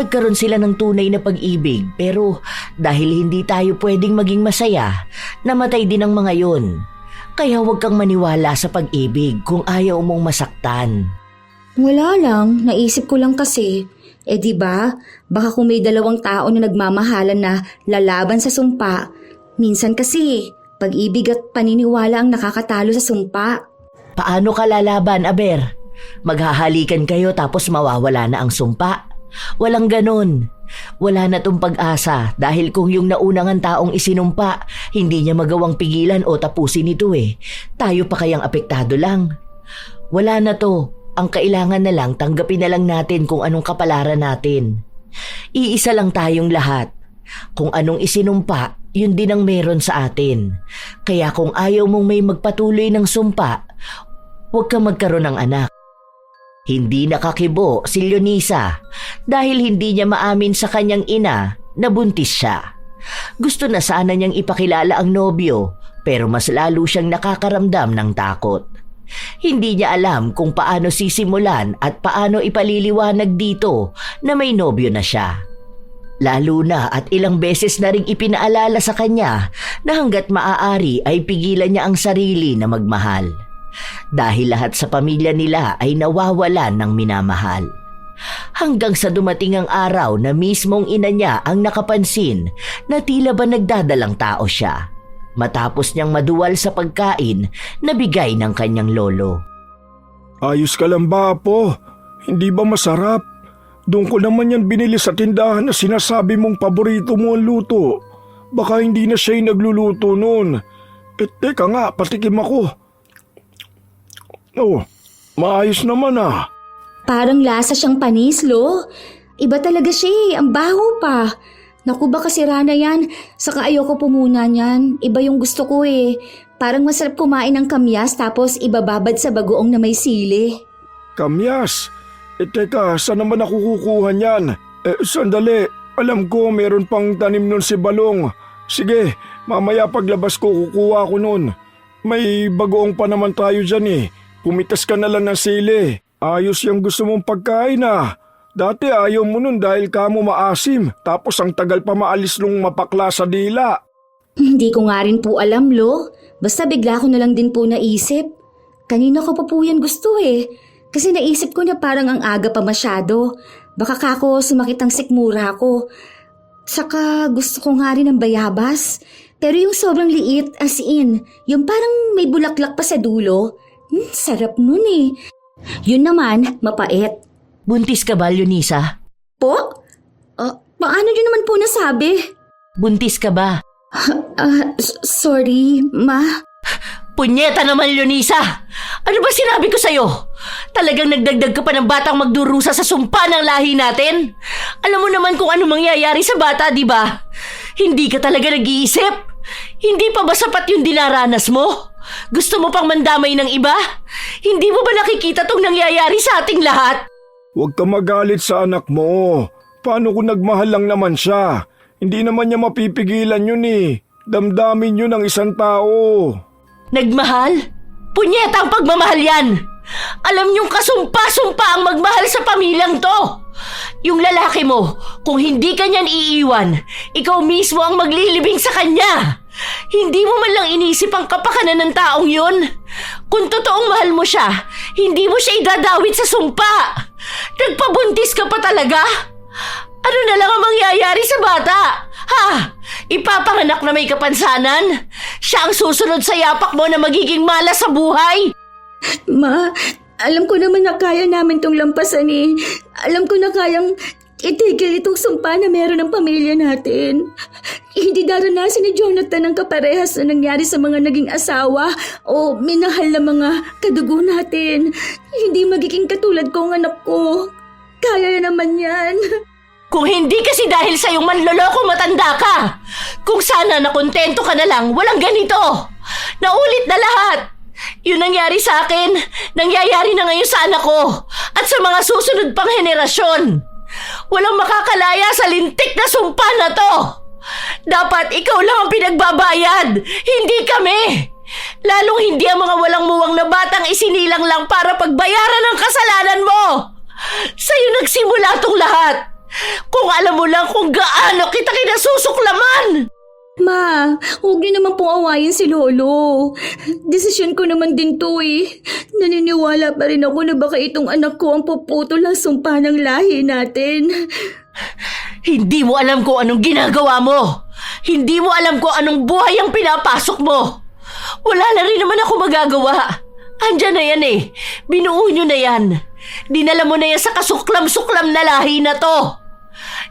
Nagkaroon sila ng tunay na pag-ibig pero dahil hindi tayo pwedeng maging masaya, namatay din ang mga yon. Kaya huwag kang maniwala sa pag-ibig kung ayaw mong masaktan. Wala lang, naisip ko lang kasi. Di ba? Baka kung may dalawang tao na nagmamahalan na lalaban sa sumpa, minsan kasi pag-ibig at paniniwala ang nakakatalo sa sumpa. Paano ka lalaban, Aber? Maghahalikan kayo tapos mawawala na ang sumpa? Walang ganon. Wala na tong pag-asa dahil kung yung naunang taong isinumpa, hindi niya magawang pigilan o tapusin ito tayo pa kayang apektado lang. Wala na to. Ang kailangan na lang tanggapin na lang natin kung anong kapalaran natin. Iisa lang tayong lahat. Kung anong isinumpa, yun din ang meron sa atin. Kaya kung ayaw mong may magpatuloy ng sumpa, huwag kang magkaroon ng anak. Hindi nakakibo si Leonisa dahil hindi niya maamin sa kanyang ina na buntis siya. Gusto na sana niyang ipakilala ang nobyo pero mas lalo siyang nakakaramdam ng takot. Hindi niya alam kung paano sisimulan at paano ipaliliwanag dito na may nobyo na siya. Lalo na at ilang beses na ring ipinaalala sa kanya na hanggat maaari ay pigilan niya ang sarili na magmahal. Dahil lahat sa pamilya nila ay nawawalan ng minamahal. Hanggang sa dumating ang araw na mismong ina niya ang nakapansin na tila ba nagdadalang tao siya. Matapos niyang maduwal sa pagkain na bigay ng kanyang lolo. Ayos ka lang ba, Apo? Hindi ba masarap? Doon ko naman yan binili sa tindahan na sinasabi mong paborito mo ang luto. Baka hindi na siya yung nagluluto noon. Teka nga, patikim ako. Oh, maayos naman ah. Parang lasa siyang panis, Lo. Iba talaga siya eh. Ang baho pa. Naku, baka sira na yan. Saka ayoko po muna niyan. Iba yung gusto ko eh. Parang masarap kumain ng kamyas tapos ibababad sa bagoong na may sili. Kamyas? Teka, saan naman ako kukuha niyan? Sandali, alam ko meron pang tanim nun si Balong. Sige, mamaya paglabas ko kukuha ko nun. May bagoong pa naman tayo dyan eh. Pumitas ka na lang ng sili. Ayos yung gusto mong pagkain ah. Dati ayaw mo nun dahil kamo maasim, tapos ang tagal pa maalis nung mapakla sa dila. Hindi ko nga rin po alam, Lo. Basta bigla ko na lang din po naisip. Kanina ko pa po yan gusto eh. Kasi naisip ko na parang ang aga pa masyado. Baka kako sumakit ang sikmura ko. Saka gusto ko nga rin ng bayabas. Pero yung sobrang liit, as in, yung parang may bulaklak pa sa dulo. Sarap nun eh. Yun naman, mapait. Buntis ka ba, Leonisa? Po? Paano nyo naman po nasabi? Buntis ka ba? Sorry, Ma. Punyeta naman, Leonisa! Ano ba sinabi ko sa'yo? Talagang nagdagdag ka pa ng batang magdurusa sa sumpa ng lahi natin? Alam mo naman kung ano mangyayari sa bata, di ba? Hindi ka talaga nag-iisip? Hindi pa ba sapat yung dinaranas mo? Gusto mo pang mandamay ng iba? Hindi mo ba nakikita tong nangyayari sa ating lahat? Huwag ka magalit sa anak mo. Paano kung nagmahal lang naman siya? Hindi naman niya mapipigilan yun eh. Damdamin yun ng isang tao. Nagmahal? Punyeta ang pagmamahal yan! Alam niyong kasumpa-sumpa ang magmahal sa pamilyang to! Yung lalaki mo, kung hindi ka niyan iiwan, ikaw mismo ang maglilibing sa kanya! Hindi mo man lang inisip ang kapakanan ng taong yun. Kung totoong mahal mo siya, hindi mo siya idadawit sa sumpa. Nagpabuntis ka pa talaga? Ano na lang ang mangyayari sa bata? Ha? Ipapanganak na may kapansanan? Siya ang susunod sa yapak mo na magiging malas sa buhay? Ma, alam ko naman na kaya namin tong lampasan eh. Alam ko na kayang itigil itong sumpa na meron ng pamilya natin. Hindi daranasin ni Jonathan ang kaparehas na nangyari sa mga naging asawa o minahal na mga kadugo natin. Hindi magiging katulad ko ang anak ko. Kaya naman yan. Kung hindi kasi dahil sa iyong manloloko matanda ka. Kung sana nakontento ka na lang, walang ganito. Naulit na lahat. Yun nangyari sa akin, nangyayari na ngayon sa anak ko at sa mga susunod pang henerasyon. Walang makakalaya sa lintik na sumpa na to. Dapat ikaw lang ang pinagbabayad, hindi kami. Lalong hindi ang mga walang muwang na batang isinilang lang para pagbayaran ang kasalanan mo. Sa'yo nagsimula tong lahat. Kung alam mo lang kung gaano kita kinasusuklaman. Ma, huwag niyo naman pong awayin si Lolo. Desisyon ko naman din to eh. Naniniwala pa rin ako na baka itong anak ko ang puputol ng sumpa ng lahi natin. Hindi mo alam kung anong ginagawa mo. Hindi mo alam kung anong buhay ang pinapasok mo. Wala na rin naman ako magagawa. Andyan na yan eh. Binuo nyo na yan. Dinala mo na yan sa kasuklam-suklam na lahi na to.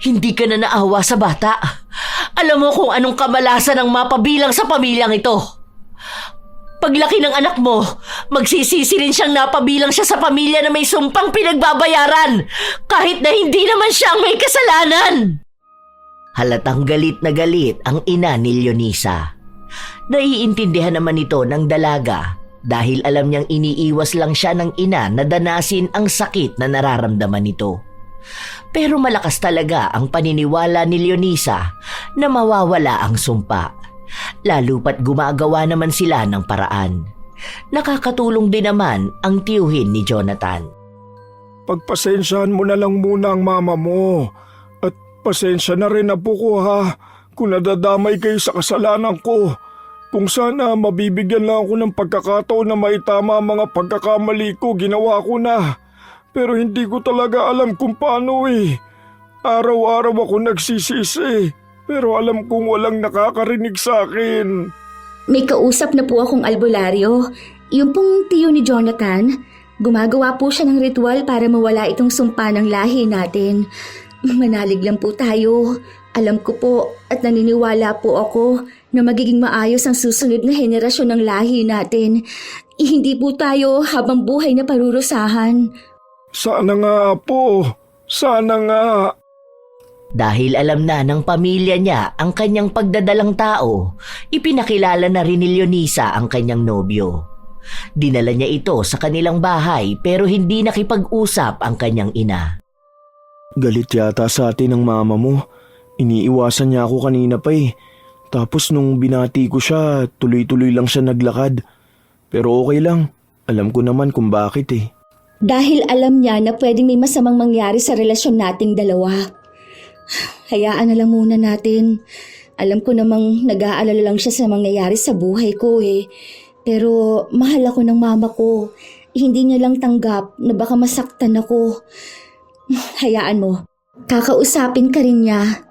Hindi ka na naawa sa bata. Alam mo kung anong kamalasan ang mapabilang sa pamilyang ito. Paglaki ng anak mo, magsisisi rin siyang napabilang siya sa pamilya na may sumpang pinagbabayaran kahit na hindi naman siya ang may kasalanan. Halatang galit na galit ang ina ni Leonisa. Naiintindihan naman ito ng dalaga dahil alam niyang iniiwas lang siya ng ina na danasin ang sakit na nararamdaman nito. Pero malakas talaga ang paniniwala ni Leonisa na mawawala ang sumpa. Lalo pat gumagawa naman sila ng paraan. Nakakatulong din naman ang tiyuhin ni Jonathan. Pagpasensyahan mo na lang muna ang mama mo. At pasensya na rin apo ko ha, kung nadadamay kayo sa kasalanan ko. Kung sana mabibigyan lang ako ng pagkakataon na maitama ang mga pagkakamali ko, ginawa ko na. Pero hindi ko talaga alam kung paano eh. Araw-araw ako nagsisisi, pero alam kong walang nakakarinig sa akin. May kausap na po akong albularyo. Yung pong tiyo ni Jonathan, gumagawa po siya ng ritual para mawala itong sumpa ng lahi natin. Manalig lang po tayo. Alam ko po at naniniwala po ako na magiging maayos ang susunod na henerasyon ng lahi natin. Hindi po tayo habang buhay na parurusahan. Sana nga po, sana nga. Dahil alam na ng pamilya niya ang kanyang pagdadalang tao, ipinakilala na rin ni Leonisa ang kanyang nobyo. Dinala niya ito sa kanilang bahay pero hindi nakipag-usap ang kanyang ina. Galit yata sa atin ang mama mo. Iniiwasan niya ako kanina pa eh. Tapos nung binati ko siya, tuloy-tuloy lang siya naglakad. Pero okay lang, alam ko naman kung bakit eh. Dahil alam niya na pwedeng may masamang mangyari sa relasyon nating dalawa. Hayaan na lang muna natin. Alam ko namang nag-aalala lang siya sa mangyayari sa buhay ko eh. Pero mahal ako ng mama ko. Hindi niya lang tanggap na baka masaktan ako. Hayaan mo. Kakausapin ka rin niya.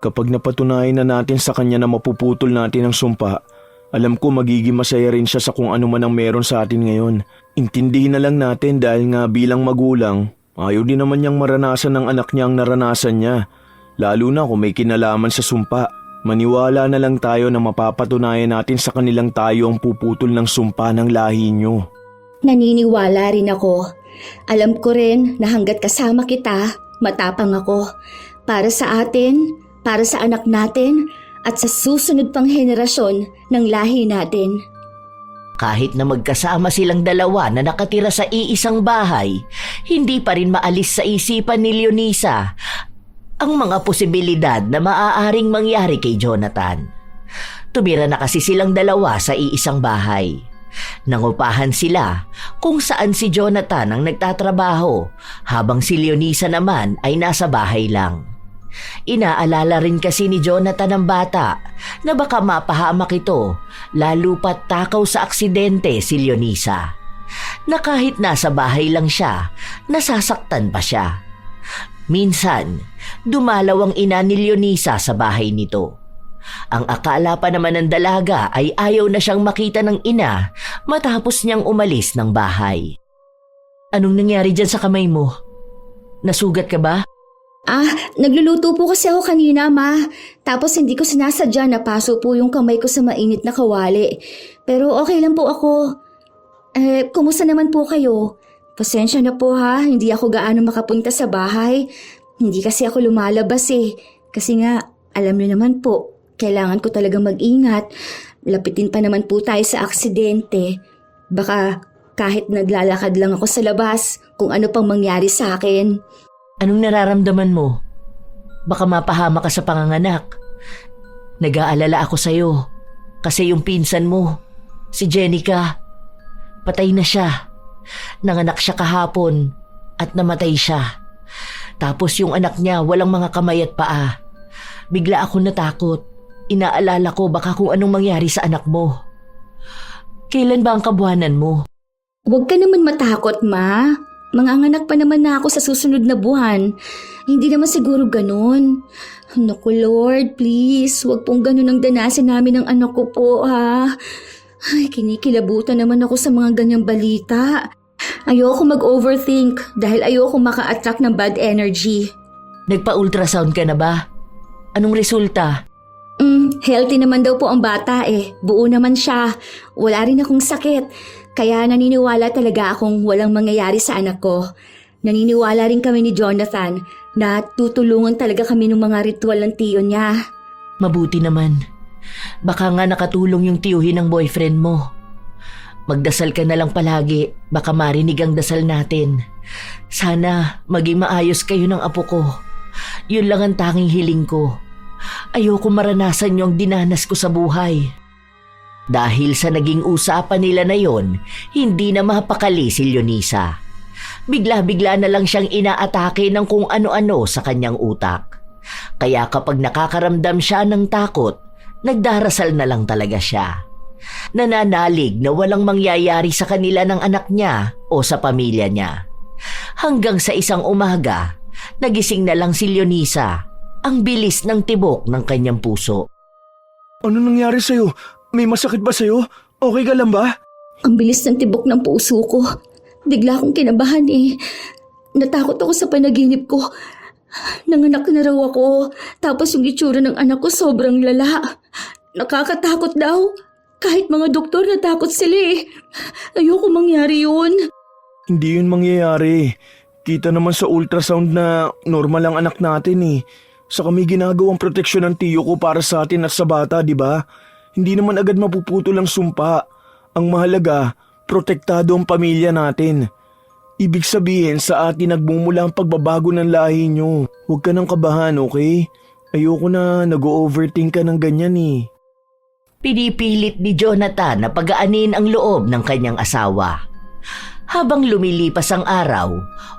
Kapag napatunayan na natin sa kanya na mapuputol natin ang sumpa, alam ko magiging masaya rin siya sa kung ano man ang meron sa atin ngayon. Intindihin na lang natin dahil nga bilang magulang, ayaw din naman niyang maranasan ng anak niya ang naranasan niya. Lalo na kung may kinalaman sa sumpa. Maniwala na lang tayo na mapapatunayan natin sa kanilang tayo ang puputol ng sumpa ng lahi niyo. Naniniwala rin ako. Alam ko rin na hanggat kasama kita, matapang ako. Para sa atin, para sa anak natin, at sa susunod pang henerasyon ng lahi natin. Kahit na magkasama silang dalawa na nakatira sa iisang bahay, hindi pa rin maalis sa isipan ni Leonisa ang mga posibilidad na maaaring mangyari kay Jonathan. Tumira na kasi silang dalawa sa iisang bahay. Nangupahan sila kung saan si Jonathan ang nagtatrabaho habang si Leonisa naman ay nasa bahay lang. Inaalala rin kasi ni Jonathan ang bata na baka mapahamak ito lalo pat takaw sa aksidente si Leonisa. Na kahit nasa bahay lang siya, nasasaktan pa siya. Minsan, dumalaw ang ina ni Leonisa sa bahay nito. Ang akala pa naman ng dalaga ay ayaw na siyang makita ng ina matapos niyang umalis ng bahay. Anong nangyari dyan sa kamay mo? Nasugat ka ba? Nagluluto po kasi ako kanina, ma. Tapos hindi ko sinasadya na paso po yung kamay ko sa mainit na kawali. Pero okay lang po ako. Kumusta naman po kayo? Pasensya na po ha, hindi ako gaano makapunta sa bahay. Hindi kasi ako lumalabas eh. Kasi nga, alam niyo naman po, kailangan ko talaga mag-ingat. Lapitin pa naman po tayo sa aksidente. Baka kahit naglalakad lang ako sa labas, kung ano pang mangyari sa akin. Anong nararamdaman mo? Baka mapahama ka sa panganganak. Nag-aalala ako sa'yo. Kasi yung pinsan mo, si Jenica, patay na siya. Nanganak siya kahapon at namatay siya. Tapos yung anak niya walang mga kamay at paa. Bigla ako natakot. Inaalala ko baka kung anong mangyari sa anak mo. Kailan ba ang kabuhanan mo? Huwag ka naman matakot, ma. Manganganak pa naman na ako sa susunod na buwan. Hindi naman siguro ganun. Naku Lord, please, huwag pong ganun ang danasin namin ng anak ko po, ha. Ay, kinikilabutan naman ako sa mga ganyang balita. Ayoko mag-overthink dahil ayoko maka-attract ng bad energy. Nagpa-ultrasound ka na ba? Anong resulta? Healthy naman daw po ang bata eh. Buo naman siya. Wala rin akong sakit. Kaya naniniwala talaga akong walang mangyayari sa anak ko. Naniniwala rin kami ni Jonathan na tutulungan talaga kami ng mga ritual ng tiyo niya. Mabuti naman. Baka nga nakatulong yung tiyuhin ng boyfriend mo. Magdasal ka na lang palagi, baka marinig ang dasal natin. Sana maging maayos kayo ng apo ko. Yun lang ang tanging hiling ko. Ayoko maranasan yung dinanas ko sa buhay. Dahil sa naging usapan nila na yon, hindi na mapakali si Leonisa. Bigla-bigla na lang siyang inaatake ng kung ano-ano sa kanyang utak. Kaya kapag nakakaramdam siya ng takot, nagdarasal na lang talaga siya. Nananalig na walang mangyayari sa kanila ng anak niya o sa pamilya niya. Hanggang sa isang umaga, nagising na lang si Leonisa, ang bilis ng tibok ng kanyang puso. Ano nangyari sa'yo? May masakit ba sa'yo? Okay ka lang ba? Ang bilis ng tibok ng puso ko. Bigla akong kinabahan eh. Natakot ako sa panaginip ko. Nanganak na raw ako. Tapos yung itsura ng anak ko sobrang lala. Nakakatakot daw. Kahit mga doktor natakot sila eh. Ayoko mangyari yun. Hindi yun mangyayari. Kita naman sa ultrasound na normal ang anak natin eh. Saka may ginagawang proteksyon ng tiyo ko para sa atin at sa bata, di ba? Hindi naman agad mapuputol ang sumpa. Ang mahalaga, protektado ang pamilya natin. Ibig sabihin sa atin nagmumula ang pagbabago ng lahi nyo. Huwag ka nang kabahan, okay? Ayoko na nag-overthink ka ng ganyan eh. Pinipilit ni Jonathan na pagaanin ang loob ng kanyang asawa. Habang lumilipas ang araw,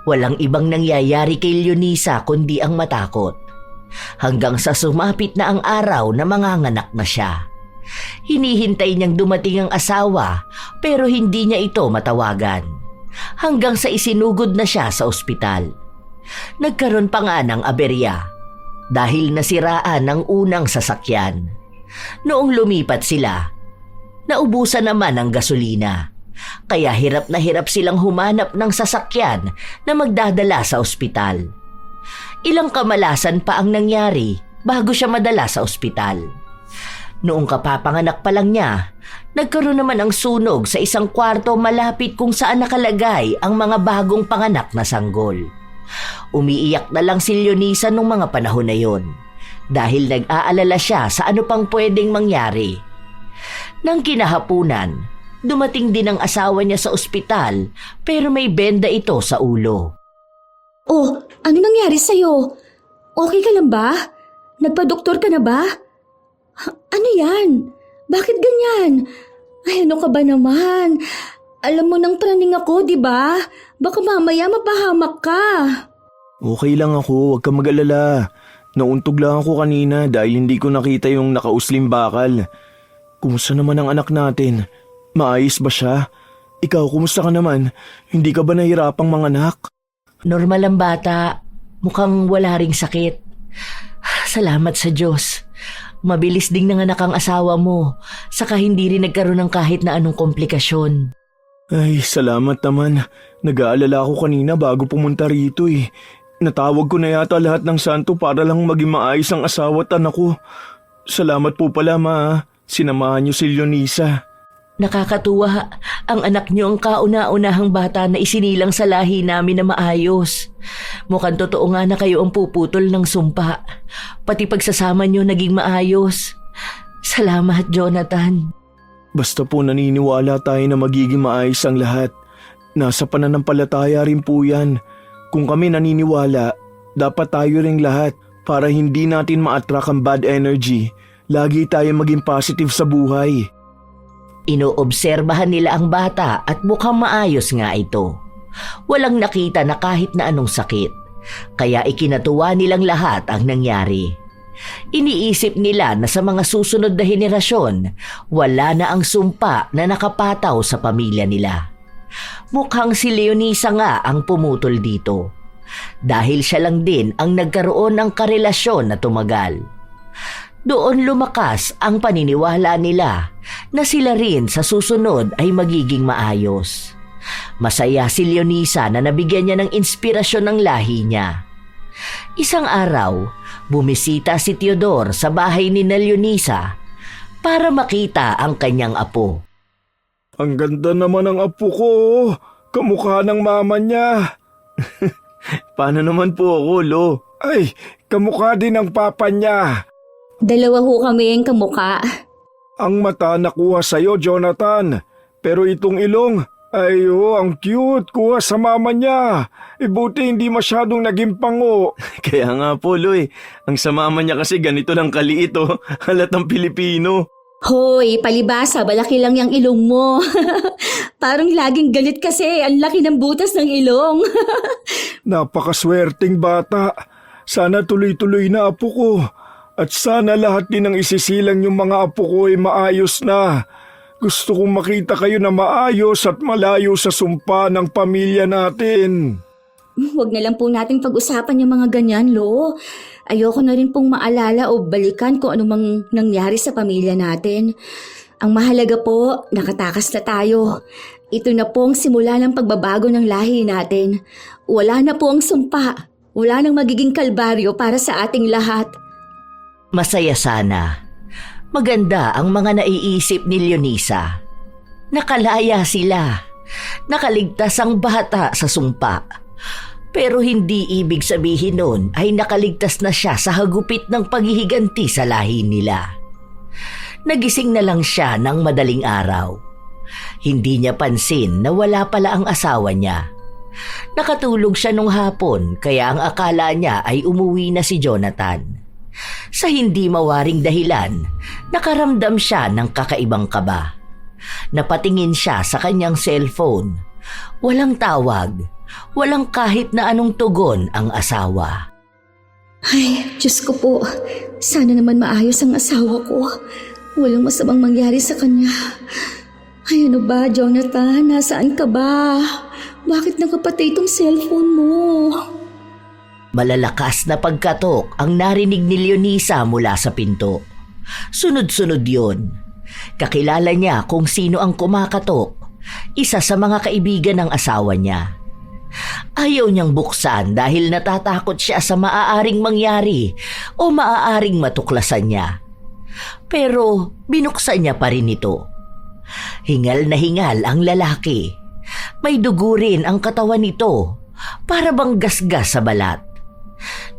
walang ibang nangyayari kay Leonisa kundi ang matakot. Hanggang sa sumapit na ang araw na manganganak na siya. Hinihintay niyang dumating ang asawa pero hindi niya ito matawagan. Hanggang sa isinugod na siya sa ospital. Nagkaroon pa nga ng aberya dahil nasiraan ang unang sasakyan. Noong lumipat sila, naubusan naman ang gasolina. Kaya hirap na hirap silang humanap ng sasakyan na magdadala sa ospital. Ilang kamalasan pa ang nangyari bago siya madala sa ospital. Noong kapapanganak pa lang niya, nagkaroon naman ang sunog sa isang kwarto malapit kung saan nakalagay ang mga bagong panganak na sanggol. Umiiyak na lang si Leonisa nung mga panahon na yon dahil nag-aalala siya sa ano pang pwedeng mangyari. Nang kinahapunan, dumating din ang asawa niya sa ospital pero may benda ito sa ulo. Oh, ano nangyari sa'yo? Okay ka lang ba? Nagpa-doktor ka na ba? Ano yan? Bakit ganyan? Ay, ano ka ba naman? Alam mo nang praning ako, di ba? Baka mamaya mapahamak ka. Okay lang ako, huwag kang mag-alala. Nauntog lang ako kanina dahil hindi ko nakita yung nakauslim bakal. Kumusta naman ang anak natin? Maayos ba siya? Ikaw, kumusta ka naman? Hindi ka ba nahirapang manganak? Normal ang bata. Mukhang wala ring sakit. Salamat sa Diyos. Mabilis ding nanganak ang asawa mo. Saka hindi rin nagkaroon ng kahit na anong komplikasyon. Ay, salamat naman. Nag-aalala ako kanina bago pumunta rito eh. Natawag ko na yata lahat ng santo para lang maging maayos ang asawa at anak ko. Salamat po pala ma. Sinamahan niyo si Leonisa. Nakakatuwa, ang anak niyo ang kauna-unahang bata na isinilang sa lahi namin na maayos. Mukhang totoo nga na kayo ang puputol ng sumpa. Pati pagsasama niyo naging maayos. Salamat, Jonathan. Basta po naniniwala tayo na magiging maayos ang lahat. Nasa pananampalataya rin po yan. Kung kami naniniwala, dapat tayo ring lahat para hindi natin ma-attract ang bad energy. Lagi tayo maging positive sa buhay. Inoobserbahan nila ang bata at mukhang maayos nga ito. Walang nakita na kahit na anong sakit, kaya ikinatuwa nilang lahat ang nangyari. Iniisip nila na sa mga susunod na henerasyon, wala na ang sumpa na nakapataw sa pamilya nila. Mukhang si Leonisa nga ang pumutol dito, dahil siya lang din ang nagkaroon ng karelasyon na tumagal. Doon lumakas ang paniniwala nila na sila rin sa susunod ay magiging maayos. Masaya si Leonisa na nabigyan niya ng inspirasyon ng lahi niya. Isang araw, bumisita si Teodor sa bahay ni Leonisa para makita ang kanyang apo. Ang ganda naman ng apo ko. Kamukha ng mama niya. Paano naman po ako, Lo? Ay, kamukha din ng papa niya. Dalawa ho kami ang kamuka. Ang mata nakuha sa'yo, Jonathan. Pero itong ilong, ayo, ang cute. Kuha sa mama niya. Buti hindi masyadong naging pango. Kaya nga po, Lo. Ang sa mama niya kasi ganito lang kaliit, oh. Halatang Pilipino. Hoy, palibasa, malaki lang yung ilong mo. Parang laging galit kasi, ang laki ng butas ng ilong. Napakaswerteng bata. Sana tuloy-tuloy na apo ko. At sana lahat din ng isisilang yung mga apo ko ay maayos na. Gusto kong makita kayo na maayos at malayo sa sumpa ng pamilya natin. Huwag na lang po nating pag-usapan yung mga ganyan, Lo. Ayoko na rin pong maalala o balikan kung anumang nangyari sa pamilya natin. Ang mahalaga po, nakatakas na tayo. Ito na po ang simula ng pagbabago ng lahi natin. Wala na po ang sumpa. Wala nang magiging kalbaryo para sa ating lahat. Masaya sana. Maganda ang mga naiisip ni Leonisa. Nakalaya sila. Nakaligtas ang bata sa sumpa. Pero hindi ibig sabihin nun ay nakaligtas na siya sa hagupit ng paghihiganti sa lahi nila. Nagising na lang siya ng madaling araw. Hindi niya pansin na wala pala ang asawa niya. Nakatulog siya nung hapon kaya ang akala niya ay umuwi na si Jonathan. Sa hindi mawaring dahilan, nakaramdam siya ng kakaibang kaba. Napatingin siya sa kanyang cellphone. Walang tawag, walang kahit na anong tugon ang asawa. Ay, Diyos ko po. Sana naman maayos ang asawa ko. Walang masamang mangyari sa kanya. Ay, ano ba, Jonathan? Nasaan ka ba? Bakit nakapatay itong cellphone mo? Malalakas na pagkatok ang narinig ni Leonisa mula sa pinto. Sunod-sunod yun. Kakilala niya kung sino ang kumakatok. Isa sa mga kaibigan ng asawa niya. Ayaw niyang buksan dahil natatakot siya sa maaaring mangyari o maaaring matuklasan niya. Pero binuksan niya pa rin ito. Hingal na hingal ang lalaki. May dugo rin ang katawan nito, para bang gasgas sa balat.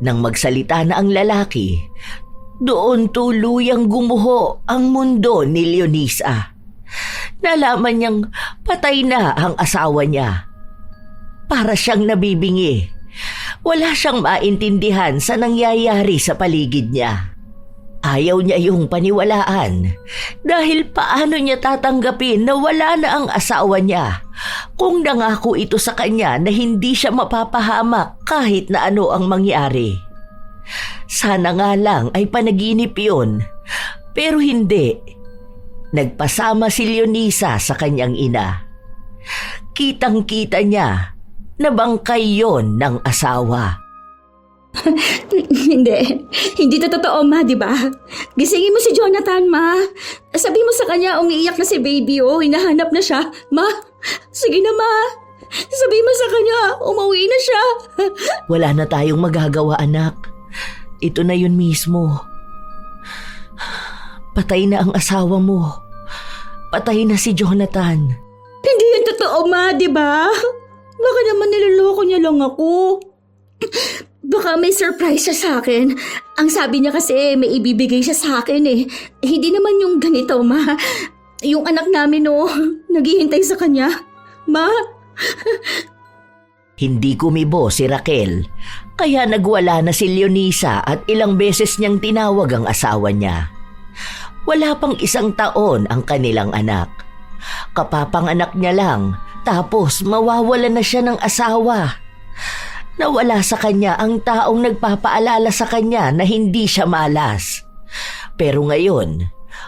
Nang magsalita na ang lalaki, doon tuluyang gumuho ang mundo ni Leonisa. Nalaman niyang patay na ang asawa niya. Para siyang nabibingi. Wala siyang maintindihan sa nangyayari sa paligid niya. Ayaw niya yung paniwalaan dahil paano niya tatanggapin na wala na ang asawa niya kung nangako ito sa kanya na hindi siya mapapahamak kahit na ano ang mangyari. Sana nga lang ay panaginip yun, pero hindi. Nagpasama si Leonisa sa kanyang ina. Kitang-kita niya na bangkay yon ng asawa. Hindi to totoo, Ma, di ba? Gisingin mo si Jonathan, Ma. Sabi mo sa kanya, umiiyak na si baby, oh. Hinahanap na siya. Ma, sige na, Ma. Sabi mo sa kanya, umuwi na siya. Wala na tayong magagawa, anak. Ito na yun mismo. Patay na ang asawa mo. Patay na si Jonathan. Hindi yan totoo, Ma, di ba? Baka naman niloloko niya lang ako. Baka may surprise siya sa akin. Ang sabi niya kasi may ibibigay siya sa akin eh. Hindi naman yung ganito, Ma. Yung anak namin, oh, naghihintay sa kanya. Ma? Hindi kumibo si Raquel, kaya nagwala na si Leonisa at ilang beses niyang tinawag ang asawa niya. Wala pang 1 taon ang kanilang anak. Kapapanganak niya lang, tapos mawawala na siya ng asawa. Nawala sa kanya ang taong nagpapaalala sa kanya na hindi siya malas. Pero ngayon,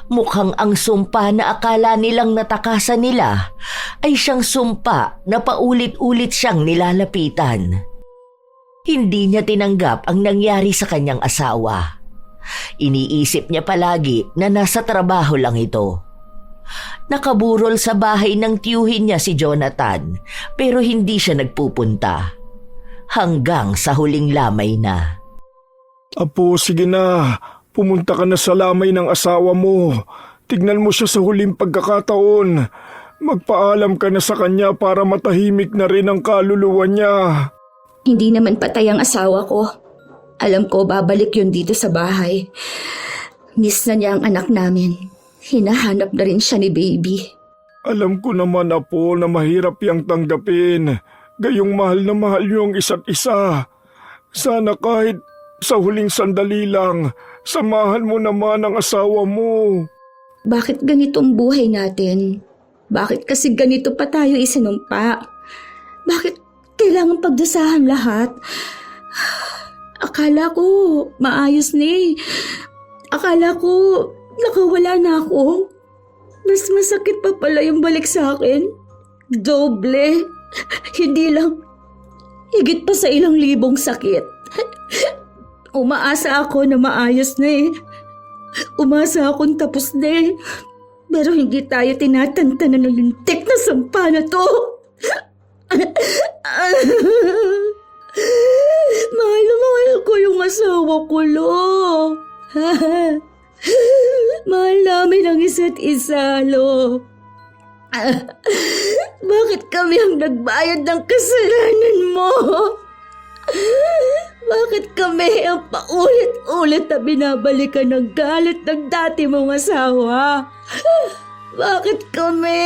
mukhang ang sumpa na akala nilang natakasan nila ay siyang sumpa na paulit-ulit siyang nilalapitan. Hindi niya tinanggap ang nangyari sa kanyang asawa. Iniisip niya palagi na nasa trabaho lang ito. Nakaburol sa bahay ng tiyuhin niya si Jonathan pero hindi siya nagpupunta. Hanggang sa huling lamay na. Apo, sige na. Pumunta ka na sa lamay ng asawa mo. Tignan mo siya sa huling pagkakataon. Magpaalam ka na sa kanya para matahimik na rin ang kaluluwa niya. Hindi naman patay ang asawa ko. Alam ko babalik yun dito sa bahay. Miss na niya ang anak namin. Hinahanap na rin siya ni baby. Alam ko naman, Apo, na mahirap yang tanggapin. Gayong mahal na mahal yung isa't isa. Sana kahit sa huling sandali lang, samahan mo naman ang asawa mo. Bakit ganito ang buhay natin? Bakit kasi ganito pa tayo isinumpa? Bakit kailangan pagdusahan lahat? Akala ko maayos na eh. Akala ko nakawala na ako. Mas masakit pa pala yung balik sa akin. Doble. Hindi lang. Higit pa sa ilang libong sakit. Umaasa ako na maayos na eh. Umasa akong tapos na eh. Pero hindi tayo tinatantanan ng lintik na sampa na to. Mahal na mahal ko yung asawa ko, Lo. Mahal namin ang isa't isa, Lo. Bakit kami ang nagbayad ng kasalanan mo? Bakit kami ang paulit-ulit na binabalikan ng galit ng dati mong asawa? Bakit kami?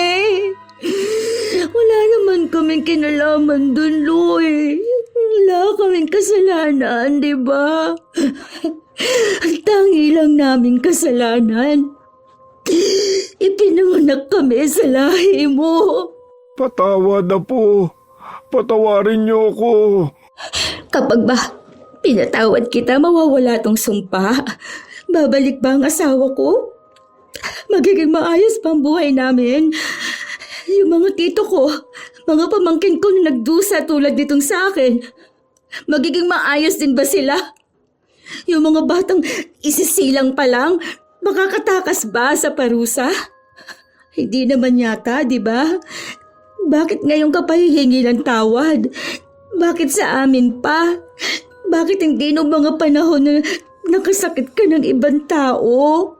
Wala naman kaming kinalaman dun, Loy. Wala kaming kasalanan, di ba? Ang tangi lang naming kasalanan. Ipinanganak kami sa lahi mo. Patawad na po. Patawarin niyo ako. Kapag ba pinatawad kita, mawawala tong sumpa? Babalik ba ang asawa ko? Magiging maayos pa ang buhay namin? Yung mga tito ko, mga pamangkin ko na nagdusa tulad nitong sa akin, magiging maayos din ba sila? Yung mga batang isisilang pa lang, makakatakas ba sa parusa? Hindi naman yata, di ba? Bakit ngayon ka pa hihingi ng tawad? Bakit sa amin pa? Bakit hindi nung mga panahon na nakasakit ka ng ibang tao?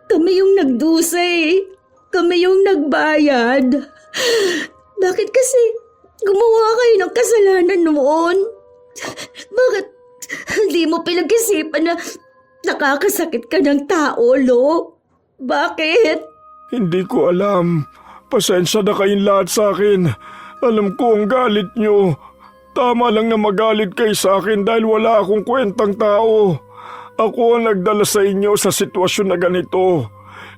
Kami yung nagdusa eh. Kami yung nagbayad. Bakit kasi gumawa kayo ng kasalanan noon? Bakit hindi mo pinag-isipan na nakakasakit ka ng tao, Lo? Bakit? Hindi ko alam. Pasensya na kayong lahat sa akin. Alam ko ang galit nyo. Tama lang na magalit kayo sa akin dahil wala akong kwentang tao. Ako ang nagdala sa inyo sa sitwasyon na ganito.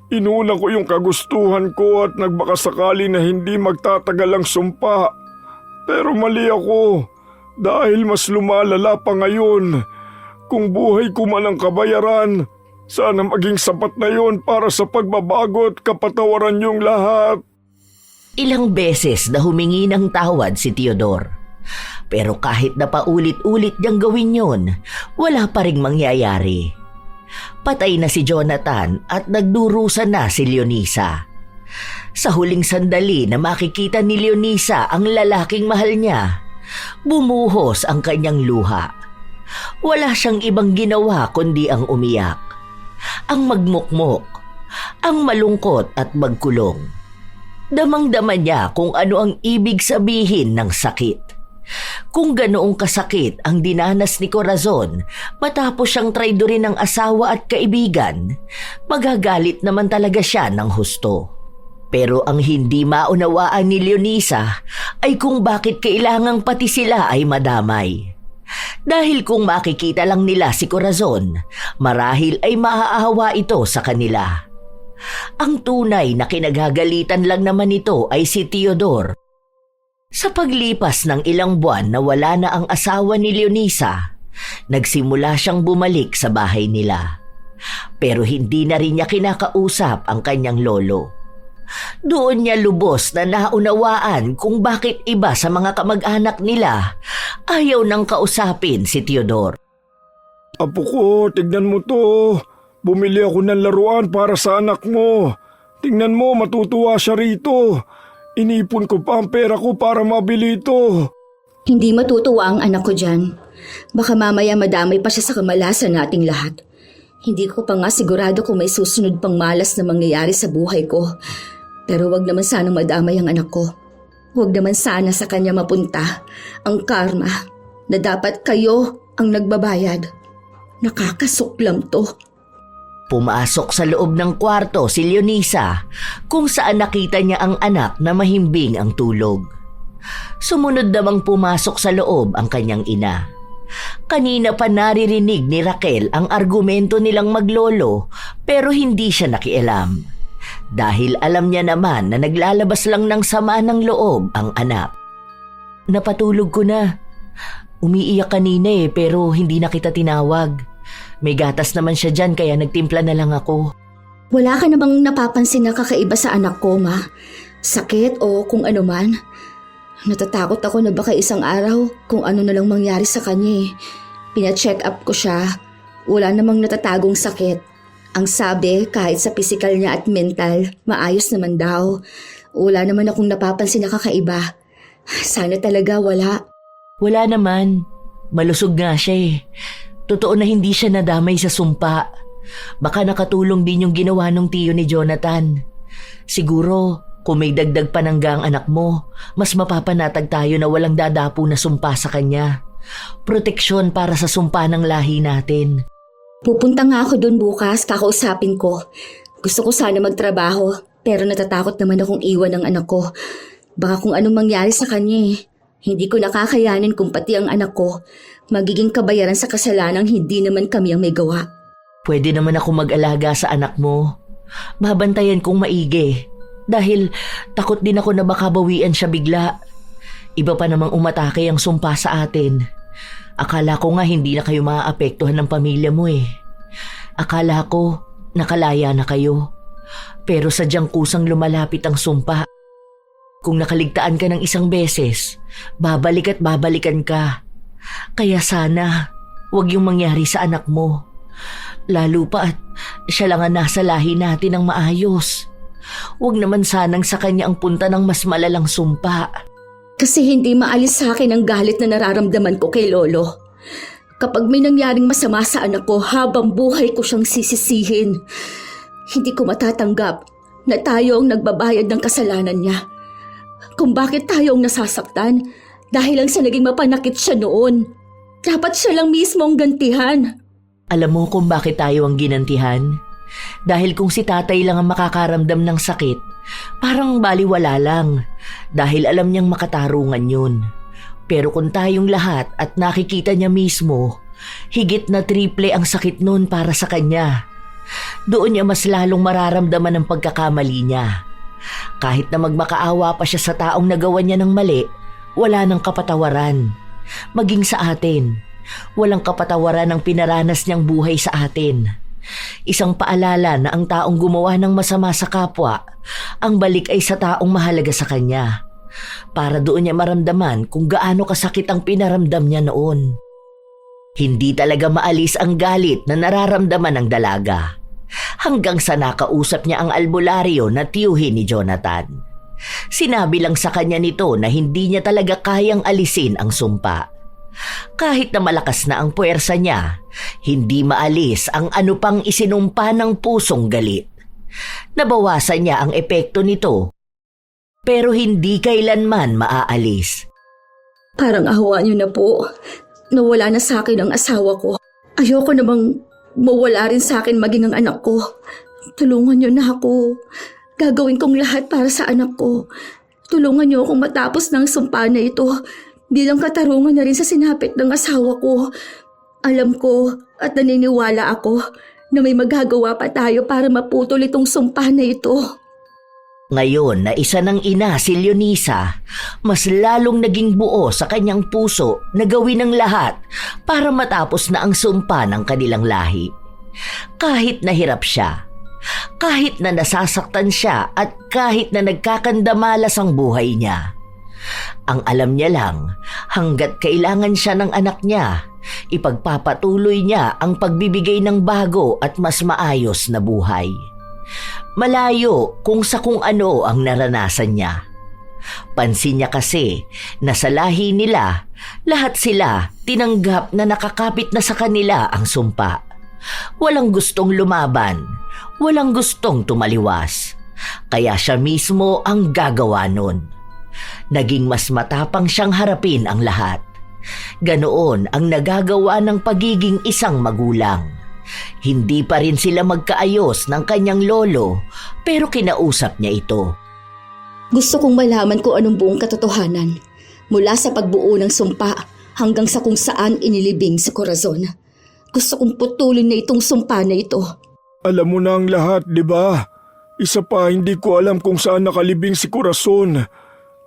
Inuna ko yung kagustuhan ko at nagbakasakali na hindi magtatagal ang sumpa. Pero mali ako dahil mas lumalala pa ngayon. Kung buhay ko man ang kabayaran, sana maging sapat na yon para sa pagbabago at kapatawaran niyong lahat. Ilang beses na humingi ng tawad si Teodor. Pero kahit na paulit-ulit niyang gawin yun, wala pa ring mangyayari. Patay na si Jonathan at nagdurusa na si Leonisa. Sa huling sandali na makikita ni Leonisa ang lalaking mahal niya, bumuhos ang kanyang luha. Wala siyang ibang ginawa kundi ang umiyak, ang magmukmok, ang malungkot at magkulong. Damang-dama niya kung ano ang ibig sabihin ng sakit. Kung ganoong kasakit ang dinanas ni Corazon matapos siyang traidorin ng asawa at kaibigan, magagalit naman talaga siya ng husto. Pero ang hindi maunawaan ni Leonisa ay kung bakit kailangang pati sila ay madamay. Dahil kung makikita lang nila si Corazon, marahil ay maaawa ito sa kanila. Ang tunay na kinagagalitan lang naman ito ay si Teodor. Sa paglipas ng ilang buwan na wala na ang asawa ni Leonisa, nagsimula siyang bumalik sa bahay nila. Pero hindi na rin niya kinakausap ang kanyang lolo. Doon niya lubos na naunawaan kung bakit iba sa mga kamag-anak nila ayaw nang kausapin si Teodor. Apo ko, tignan mo to. Bumili ako ng laruan para sa anak mo. Tingnan mo, matutuwa siya rito. Inipon ko pa ang pera ko para mabili ito. Hindi matutuwa ang anak ko dyan. Baka mamaya madamay pa siya sa kamalasan nating lahat. Hindi ko pa nga sigurado kung may susunod pang malas na mangyayari sa buhay ko. Pero wag naman sanang madamay ang anak ko. Wag naman sana sa kanya mapunta ang karma na dapat kayo ang nagbabayad. Nakakasuklam to. Pumasok sa loob ng kwarto si Leonisa kung saan nakita niya ang anak na mahimbing ang tulog. Sumunod namang pumasok sa loob ang kanyang ina. Kanina pa naririnig ni Raquel ang argumento nilang maglolo pero hindi siya nakialam. Dahil alam niya naman na naglalabas lang ng sama ng loob ang anak. Napatulog ko na. Umiiyak kanina pero hindi na kita tinawag. May gatas naman siya dyan kaya nagtimpla na lang ako. Wala ka namang napapansin na kakaiba sa anak ko, Ma? Sakit o kung ano man? Natatakot ako na baka isang araw kung ano na lang mangyari sa kanya. Pina-check up ko siya. Wala namang natatagong sakit. Ang sabi, kahit sa physical niya at mental, maayos naman daw. Wala naman akong napapansin na kakaiba. Sana talaga wala. Wala naman. Malusog nga siya. Totoo na hindi siya nadamay sa sumpa. Baka nakatulong din yung ginawa ng tiyo ni Jonathan. Siguro, kung may dagdag panangga ang anak mo, mas mapapanatag tayo na walang dadapo na sumpa sa kanya. Proteksyon para sa sumpa ng lahi natin. Pupunta nga ako doon bukas, kakausapin ko. Gusto ko sana magtrabaho, pero natatakot naman akong iwan ng anak ko. Baka kung anong mangyari sa kanya. Hindi ko nakakayanin kung pati ang anak ko magiging kabayaran sa kasalanang hindi naman kami ang may gawa. Pwede naman ako mag-alaga sa anak mo. Babantayan kong maigi. Dahil takot din ako na baka bawian siya bigla. Iba pa namang umatake ang sumpa sa atin. Akala ko nga hindi na kayo maaapektuhan ng pamilya mo . Akala ko nakalaya na kayo. Pero sadyang kusang lumalapit ang sumpa. Kung nakaligtaan ka ng isang beses, babalik at babalikan ka. Kaya sana, wag yung mangyari sa anak mo. Lalo pa at siya lang ang nasa lahi natin ng maayos. Huwag naman sanang sa kanya ang punta ng mas malalang sumpa. Kasi hindi maalis sa akin ang galit na nararamdaman ko kay Lolo. Kapag may nangyaring masama sa anak ko, habang buhay ko siyang sisisihin. Hindi ko matatanggap na tayo ang nagbabayad ng kasalanan niya. Kung bakit tayo ang nasasaktan, dahil lang sa naging mapanakit siya noon. Dapat siya lang mismo ang gantihan. Alam mo kung bakit tayo ang ginantihan? Dahil kung si tatay lang ang makakaramdam ng sakit, parang baliwala lang. Dahil alam niyang makatarungan yun. Pero kung tayong lahat at nakikita niya mismo, higit na triple ang sakit nun para sa kanya. Doon niya mas lalong mararamdaman ang pagkakamali niya. Kahit na magmakaawa pa siya sa taong nagawa niya ng mali, wala nang kapatawaran. Maging sa atin, walang kapatawaran ang pinaranas niyang buhay sa atin. Isang paalala na ang taong gumawa ng masama sa kapwa, ang balik ay sa taong mahalaga sa kanya. Para doon niya maramdaman kung gaano kasakit ang pinaramdam niya noon. Hindi talaga maalis ang galit na nararamdaman ng dalaga. Hanggang sa nakausap niya ang albularyo na tiyuhin ni Jonathan. Sinabi lang sa kanya nito na hindi niya talaga kayang alisin ang sumpa. Kahit na malakas na ang puwersa niya, hindi maalis ang ano pang isinumpa ng pusong galit. Nabawasan niya ang epekto nito, pero hindi kailanman maaalis. Parang awa niyo na po. Nawala na sa akin ang asawa ko. Ayoko namang mawala rin sa akin maging ang anak ko. Tulungan niyo na ako. Gagawin kong lahat para sa anak ko. Tulungan niyo akong matapos ng sumpa na ito. Bilang katarungan na rin sa sinapit ng asawa ko. Alam ko at naniniwala ako na may magagawa pa tayo para maputol itong sumpa na ito. Ngayon na isa ng ina si Leonisa, mas lalong naging buo sa kanyang puso na gawin ang lahat para matapos na ang sumpa ng kanilang lahi. Kahit nahirap siya, kahit na nasasaktan siya at kahit na nagkakandamalas ang buhay niya. Ang alam niya lang, hanggat kailangan siya ng anak niya, ipagpapatuloy niya ang pagbibigay ng bago at mas maayos na buhay. Malayo kung sa kung ano ang naranasan niya. Pansin niya kasi na sa lahi nila, lahat sila tinanggap na nakakapit na sa kanila ang sumpa. Walang gustong lumaban, walang gustong tumaliwas. Kaya siya mismo ang gagawa nun. Naging mas matapang siyang harapin ang lahat. Ganoon ang nagagawa ng pagiging isang magulang. Hindi pa rin sila magkaayos ng kanyang lolo, pero kinausap niya ito. Gusto kong malaman kung anong buong katotohanan. Mula sa pagbuo ng sumpa hanggang sa kung saan inilibing si Corazon. Gusto kong putulin na itong sumpa na ito. Alam mo na ang lahat, di ba? Isa pa, hindi ko alam kung saan nakalibing si Corazon.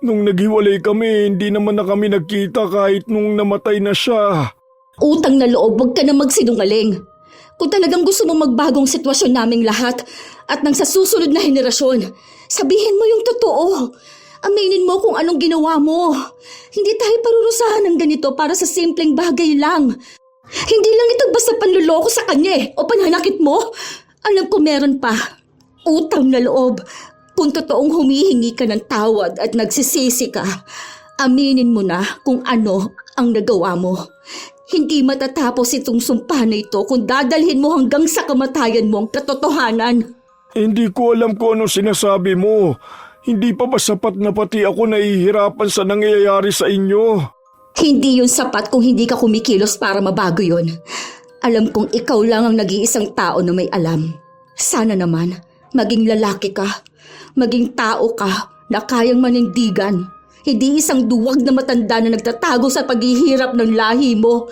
Nung naghiwalay kami, hindi naman na kami nagkita kahit nung namatay na siya. Utang na loob, huwag ka na magsinungaling. Kung talagang gusto mong magbagong sitwasyon naming lahat at nang sa susunod na henerasyon, sabihin mo yung totoo. Aminin mo kung anong ginawa mo. Hindi tayo parurusahan ng ganito para sa simpleng bagay lang. Hindi lang ito basta panluloko sa kanya o pananakit mo. Alam ko meron pa. Utang na loob. Kung totoong humihingi ka ng tawad at nagsisisi ka, aminin mo na kung ano ang nagawa mo. Hindi matatapos itong sumpa na ito kung dadalhin mo hanggang sa kamatayan mo ang katotohanan. Hindi ko alam kung anong sinasabi mo. Hindi pa ba sapat na pati ako nahihirapan sa nangyayari sa inyo? Hindi yun sapat kung hindi ka kumikilos para mabago yun. Alam kong ikaw lang ang nag-iisang tao na may alam. Sana naman, maging lalaki ka, maging tao ka na kayang manindigan. Hindi isang duwag na matanda na nagtatago sa paghihirap ng lahi mo.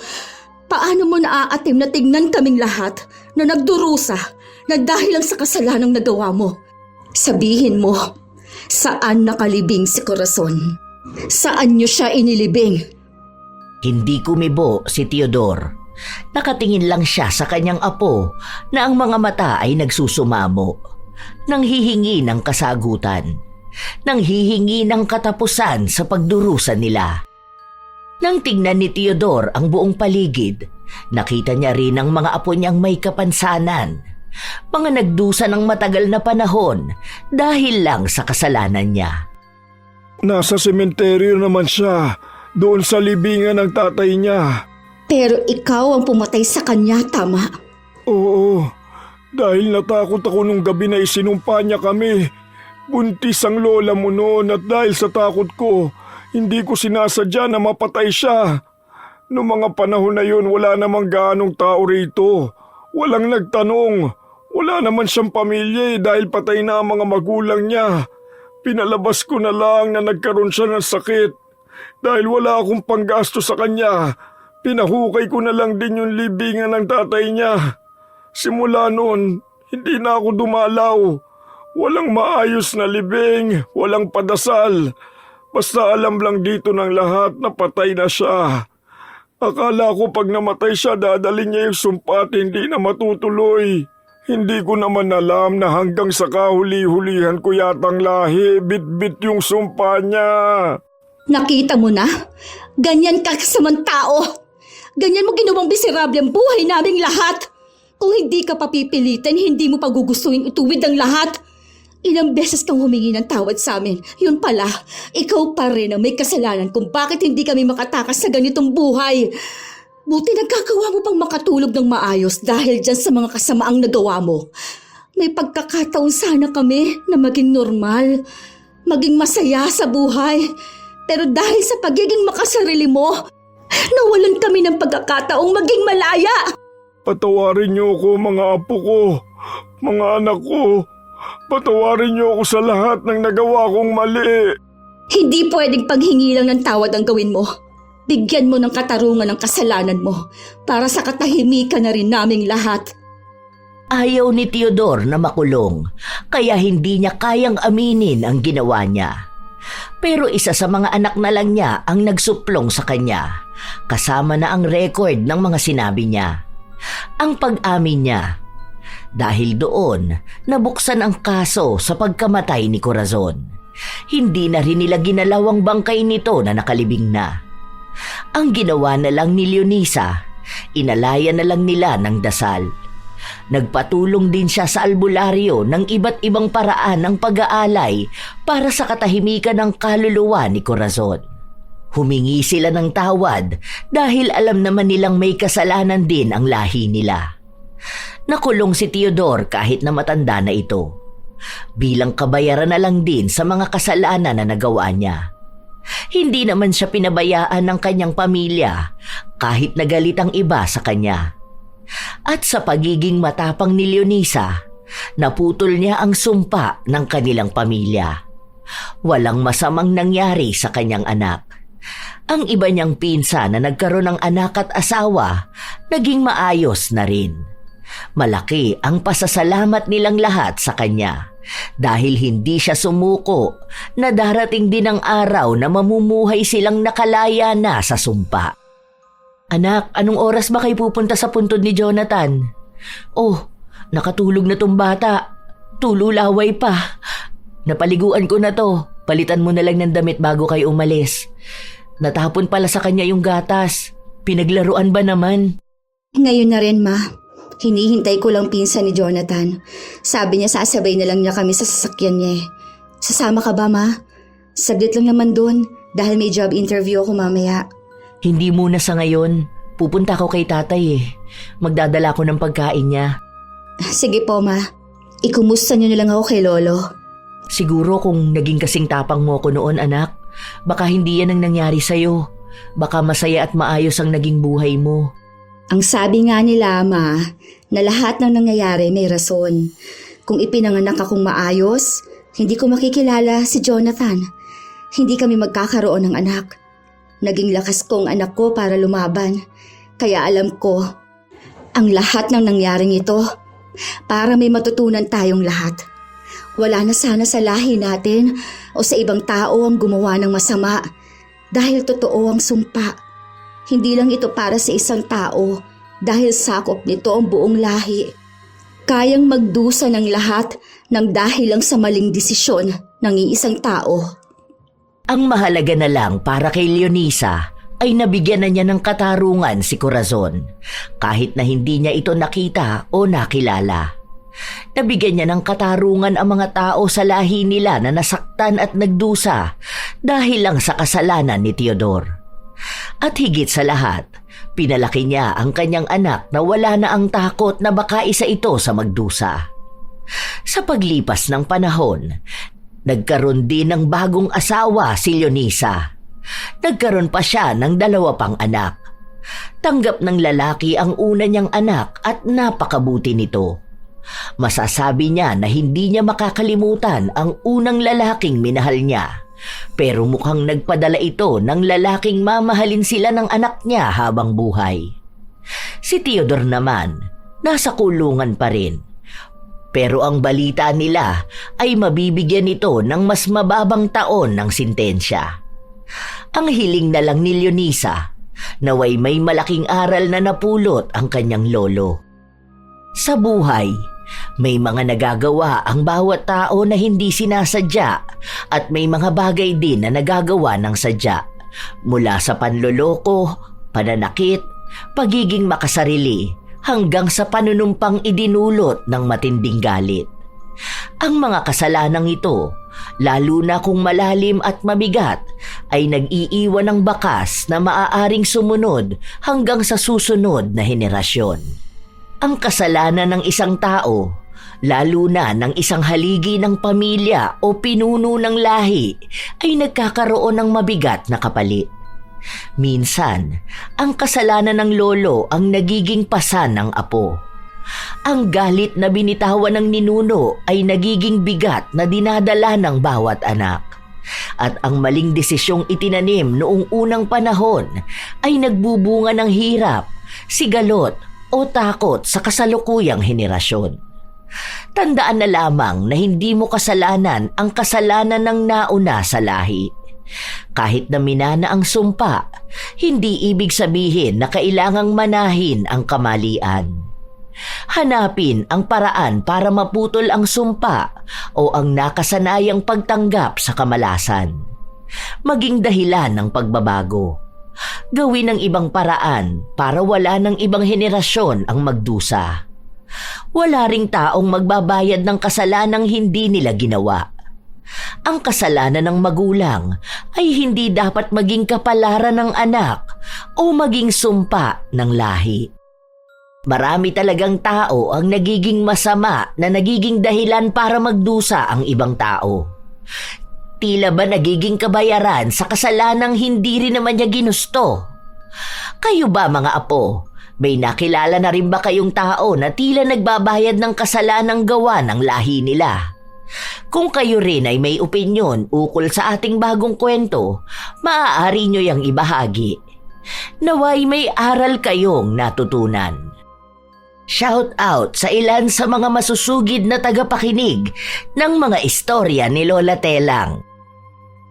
Paano mo naaatim na tingnan kaming lahat na nagdurusa na dahil lang sa kasalanang nagawa mo? Sabihin mo, saan nakalibing si Corazon? Saan niyo siya inilibing? Hindi kumibo si Teodor. Nakatingin lang siya sa kanyang apo na ang mga mata ay nagsusumamo. Nanghihingi ng kasagutan. Nanghihingi ng katapusan sa pagdurusa nila. Nang tingnan ni Teodor ang buong paligid, nakita niya rin ang mga apo niyang may kapansanan. Mga nagdusa ng matagal na panahon dahil lang sa kasalanan niya. Nasa sementeryo naman siya, doon sa libingan ng tatay niya. Pero ikaw ang pumatay sa kanya, tama? Oo, dahil natakot ako nung gabi na isinumpa niya kami. Buntis ang lola mo noon at dahil sa takot ko, hindi ko sinasadya na mapatay siya. Noong mga panahon na yun, wala namang gaanong tao rito. Walang nagtanong. Wala naman siyang pamilya dahil patay na ang mga magulang niya. Pinalabas ko na lang na nagkaroon siya ng sakit. Dahil wala akong panggasto sa kanya, pinahukay ko na lang din yung libingan ng tatay niya. Simula noon, hindi na ako dumalaw. Walang maayos na libing, walang padasal. Basta alam lang dito ng lahat na patay na siya. Akala ko pag namatay siya, dadalhin niya yung sumpa at hindi na matutuloy. Hindi ko naman alam na hanggang sa kahuli-hulihan ko yatang lahi, bit-bit yung sumpa niya. Nakita mo na? Ganyan ka kasamang tao. Ganyan mo ginawang miserable ang buhay naming lahat. Kung hindi ka papipilitan, hindi mo pagugustuhin ituwid ang lahat. Ilang beses kang humingi ng tawad sa amin. Yun pala, ikaw pa rin ang may kasalanan kung bakit hindi kami makatakas sa ganitong buhay. Buti nagkagawa mo pang makatulog ng maayos dahil dyan sa mga kasamaang nagawa mo. May pagkakataon sana kami na maging normal, maging masaya sa buhay. Pero dahil sa pagiging makasarili mo, nawalan kami ng pagkakataong maging malaya. Patawarin niyo ako mga apo ko, mga anak ko. Patawarin niyo ako sa lahat ng nagawa kong mali. Hindi pwedeng paghingi lang ng tawad ang gawin mo. Bigyan mo ng katarungan ang kasalanan mo para sa katahimikan na rin naming lahat. Ayaw ni Teodor na makulong, kaya hindi niya kayang aminin ang ginawa niya. Pero isa sa mga anak na lang niya ang nagsuplong sa kanya, kasama na ang record ng mga sinabi niya. Ang pag-amin niya. Dahil doon, nabuksan ang kaso sa pagkamatay ni Corazon. Hindi na rin nila ginalaw ang bangkay nito na nakalibing na. Ang ginawa na lang ni Leonisa, inalaya na lang nila ng dasal. Nagpatulong din siya sa albularyo ng iba't ibang paraan ng pag-aalay para sa katahimikan ng kaluluwa ni Corazon. Humingi sila ng tawad dahil alam naman nilang may kasalanan din ang lahi nila. Nakulong si Teodor kahit na matanda na ito. Bilang kabayaran na lang din sa mga kasalanan na nagawa niya. Hindi naman siya pinabayaan ng kanyang pamilya kahit nagalit ang iba sa kanya. At sa pagiging matapang ni Leonisa, naputol niya ang sumpa ng kanilang pamilya. Walang masamang nangyari sa kanyang anak. Ang iba niyang pinsan na nagkaroon ng anak at asawa, naging maayos na rin. Malaki ang pasasalamat nilang lahat sa kanya dahil hindi siya sumuko na darating din ang araw na mamumuhay silang nakalaya na sa sumpa. Anak, anong oras ba kayo pupunta sa puntod ni Jonathan? Oh, nakatulog na tong bata. Tululaway pa. Napaliguan ko na to. Palitan mo na lang ng damit bago kayo umalis. Natapon pala sa kanya yung gatas. Pinaglaruan ba naman? Ngayon na rin, Ma. Hinihintay ko lang pinsan ni Jonathan. Sabi niya sasabay na lang niya kami sa sasakyan niya. Sasama ka ba, Ma? Saglit lang naman dun dahil may job interview ako mamaya. Hindi muna sa ngayon. Pupunta ako kay tatay eh. Magdadala ko ng pagkain niya. Sige po, Ma. Ikumusta niyo na lang ako kay Lolo. Siguro kung naging kasing tapang mo ko noon, anak, baka hindi yan ang nangyari sa'yo. Baka masaya at maayos ang naging buhay mo. Ang sabi nga nila, Ma, na lahat ng nangyayari may rason. Kung ipinanganak akong maayos, hindi ko makikilala si Jonathan. Hindi kami magkakaroon ng anak. Naging lakas ko ang anak ko para lumaban. Kaya alam ko, ang lahat ng nangyaring ito, para may matutunan tayong lahat. Wala na sana sa lahi natin o sa ibang tao ang gumawa ng masama dahil totoo ang sumpa. Hindi lang ito para sa isang tao dahil sakop nito ang buong lahi. Kayang magdusa ng lahat ng dahil lang sa maling desisyon ng iisang tao. Ang mahalaga na lang para kay Leonisa ay nabigyan na niya ng katarungan si Corazon kahit na hindi niya ito nakita o nakilala. Nabigyan niya ng katarungan ang mga tao sa lahi nila na nasaktan at nagdusa dahil lang sa kasalanan ni Teodor. At higit sa lahat, pinalaki niya ang kanyang anak na wala na ang takot na baka isa ito sa magdusa. Sa paglipas ng panahon, nagkaroon din ng bagong asawa si Leonisa. Nagkaroon pa siya ng 2 pang anak. Tanggap ng lalaki ang una niyang anak at napakabuti nito. Masasabi niya na hindi niya makakalimutan ang unang lalaking minahal niya, pero mukhang nagpadala ito ng lalaking mamahalin sila ng anak niya habang buhay. Si Teodor naman, nasa kulungan pa rin. Pero ang balita nila ay mabibigyan ito ng mas mababang taon ng sintensya. Ang hiling na lang ni Leonisa, naway may malaking aral na napulot ang kanyang lolo. Sa buhay, may mga nagagawa ang bawat tao na hindi sinasadya at may mga bagay din na nagagawa ng sadya. Mula sa panloloko, pananakit, pagiging makasarili, hanggang sa panunumpang idinulot ng matinding galit. Ang mga kasalanang ito, lalo na kung malalim at mabigat, ay nag-iiwan ng bakas na maaaring sumunod hanggang sa susunod na henerasyon. Ang kasalanan ng isang tao, lalo na ng isang haligi ng pamilya o pinuno ng lahi, ay nagkakaroon ng mabigat na kapalit. Minsan, ang kasalanan ng lolo ang nagiging pasan ng apo. Ang galit na binitawan ng ninuno ay nagiging bigat na dinadala ng bawat anak. At ang maling desisyong itinanim noong unang panahon ay nagbubunga ng hirap, sigalot o takot sa kasalukuyang henerasyon. Tandaan na lamang na hindi mo kasalanan ang kasalanan ng nauna sa lahi. Kahit na minana ang sumpa, hindi ibig sabihin na kailangang manahin ang kamalian. Hanapin ang paraan para maputol ang sumpa o ang nakasanayang pagtanggap sa kamalasan. Maging dahilan ng pagbabago. Gawin ang ibang paraan para wala ng ibang henerasyon ang magdusa. Wala ring taong magbabayad ng kasalanang hindi nila ginawa. Ang kasalanan ng magulang ay hindi dapat maging kapalaran ng anak o maging sumpa ng lahi. Marami talagang tao ang nagiging masama na nagiging dahilan para magdusa ang ibang tao. Tila ba nagiging kabayaran sa kasalanang hindi rin naman niya ginusto? Kayo ba mga apo, may nakilala na rin ba kayong tao na tila nagbabayad ng kasalanang gawa ng lahi nila? Kung kayo rin ay may opinyon ukol sa ating bagong kwento, maaari nyo yang ibahagi. Naway may aral kayong natutunan. Shout out sa ilan sa mga masusugid na tagapakinig ng mga istorya ni Lola Telang.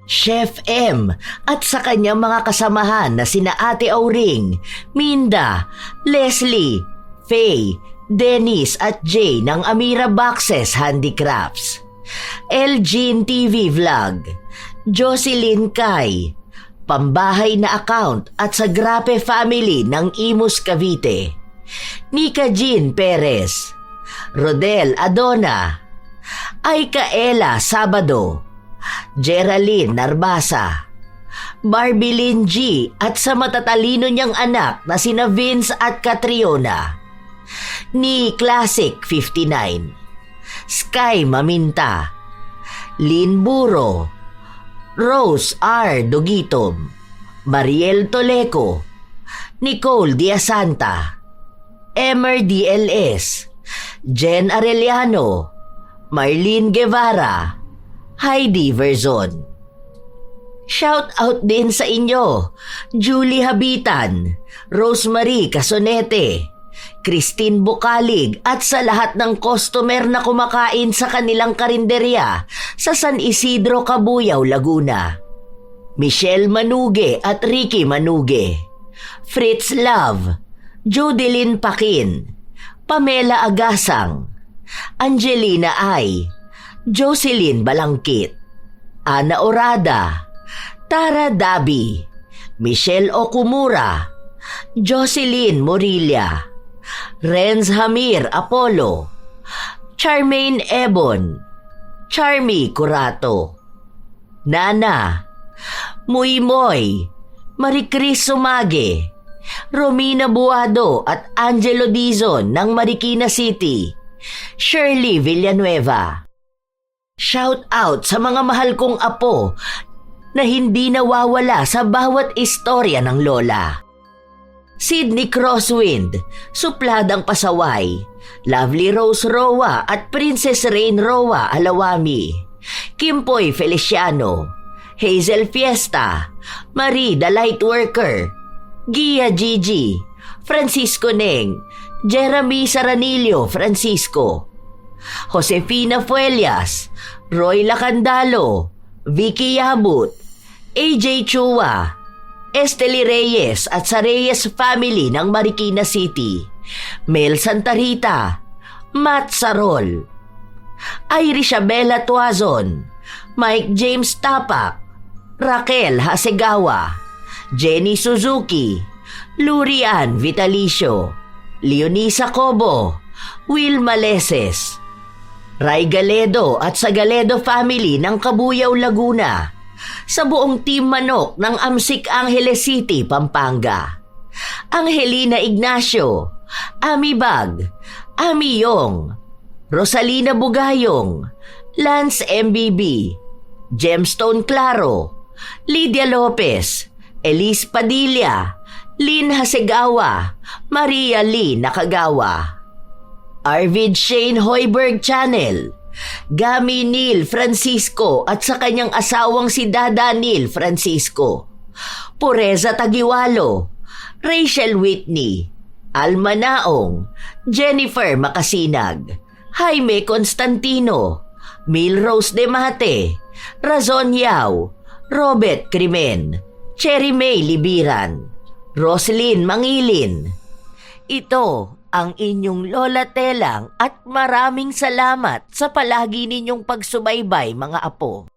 Chef M at sa kanyang mga kasamahan na sina Ate Auring, Minda, Leslie, Faye, Dennis at Jay ng Amira Boxes Handicrafts. Elgin TV Vlog, Jocelyn Kai, Pambahay na Account at sa Grape Family ng Imus Cavite, Nika Jean Perez, Rodel Adona, Aika Ella Sabado, Geraldine Narbasa, Barbilin G at sa matatalino niyang anak na sina Vince at Catriona, ni Classic 59, Sky Maminta, Lynn Buro, Rose R. Dugitom, Mariel Toleco, Nicole Diasanta, Emer DLS, Jen Arellano, Marlene Guevara, Heidi Verzon. Shout out din sa inyo, Julie Habitan, Rosemary Casonete, Christine Bukalig at sa lahat ng customer na kumakain sa kanilang karinderya sa San Isidro, Cabuyao, Laguna. Michelle Manuge at Ricky Manuge, Fritz Love, Judelyn Pakin, Pamela Agasang, Angelina Ay, Jocelyn Balangkit, Ana Orada, Tara Dabi, Michelle Okumura, Jocelyn Morilla, Renz Hamir Apollo, Charmaine Ebon, Charmy Curato, Nana, Muy Moy, Maricris Sumage, Romina Buado at Angelo Dizon ng Marikina City, Shirley Villanueva. Shout out sa mga mahal kong apo na hindi nawawala sa bawat istorya ng lola. Sydney Crosswind, Supladang Pasaway, Lovely Rose Roa at Princess Rain Roa Alawami, Kimpoy Feliciano, Hazel Fiesta, Marie the Lightworker, Gia Gigi, Francisco Neng, Jeremy Saranillo Francisco, Josefina Fuelias, Roy Lacandalo, Vicky Yabut, AJ Chua, Esteli Reyes at sa Reyes family ng Marikina City, Mel Santa Rita, Matt Sarol, Irish Abela Tuazon, Mike James Tapak, Raquel Hasegawa, Jenny Suzuki, Lurian Vitalicio, Leonisa Cobo, Will Maleses, Ray Galedo at sa Galedo family ng Cabuyao, Laguna, sa buong Team Manok ng Amsik Angeles City, Pampanga, Angelina Ignacio, Ami Bag, Ami Yong, Rosalina Bugayong, Lance MBB, Gemstone Claro, Lydia Lopez, Elise Padilla, Lynn Hasegawa, Maria Lee Nakagawa, Arvid Shane Hoiberg Channel, Gami Neil Francisco at sa kanyang asawang si Dada Neil Francisco, Pureza Tagiwalo, Rachel Whitney, Alma Naong, Jennifer Makasinag, Jaime Constantino, Milrose Demate, Razon Yao, Robert Crimen, Cherry May Libiran, Roslyn Mangilin. Ito ang inyong Lola Telang at maraming salamat sa palagi ninyong pagsubaybay, mga apo.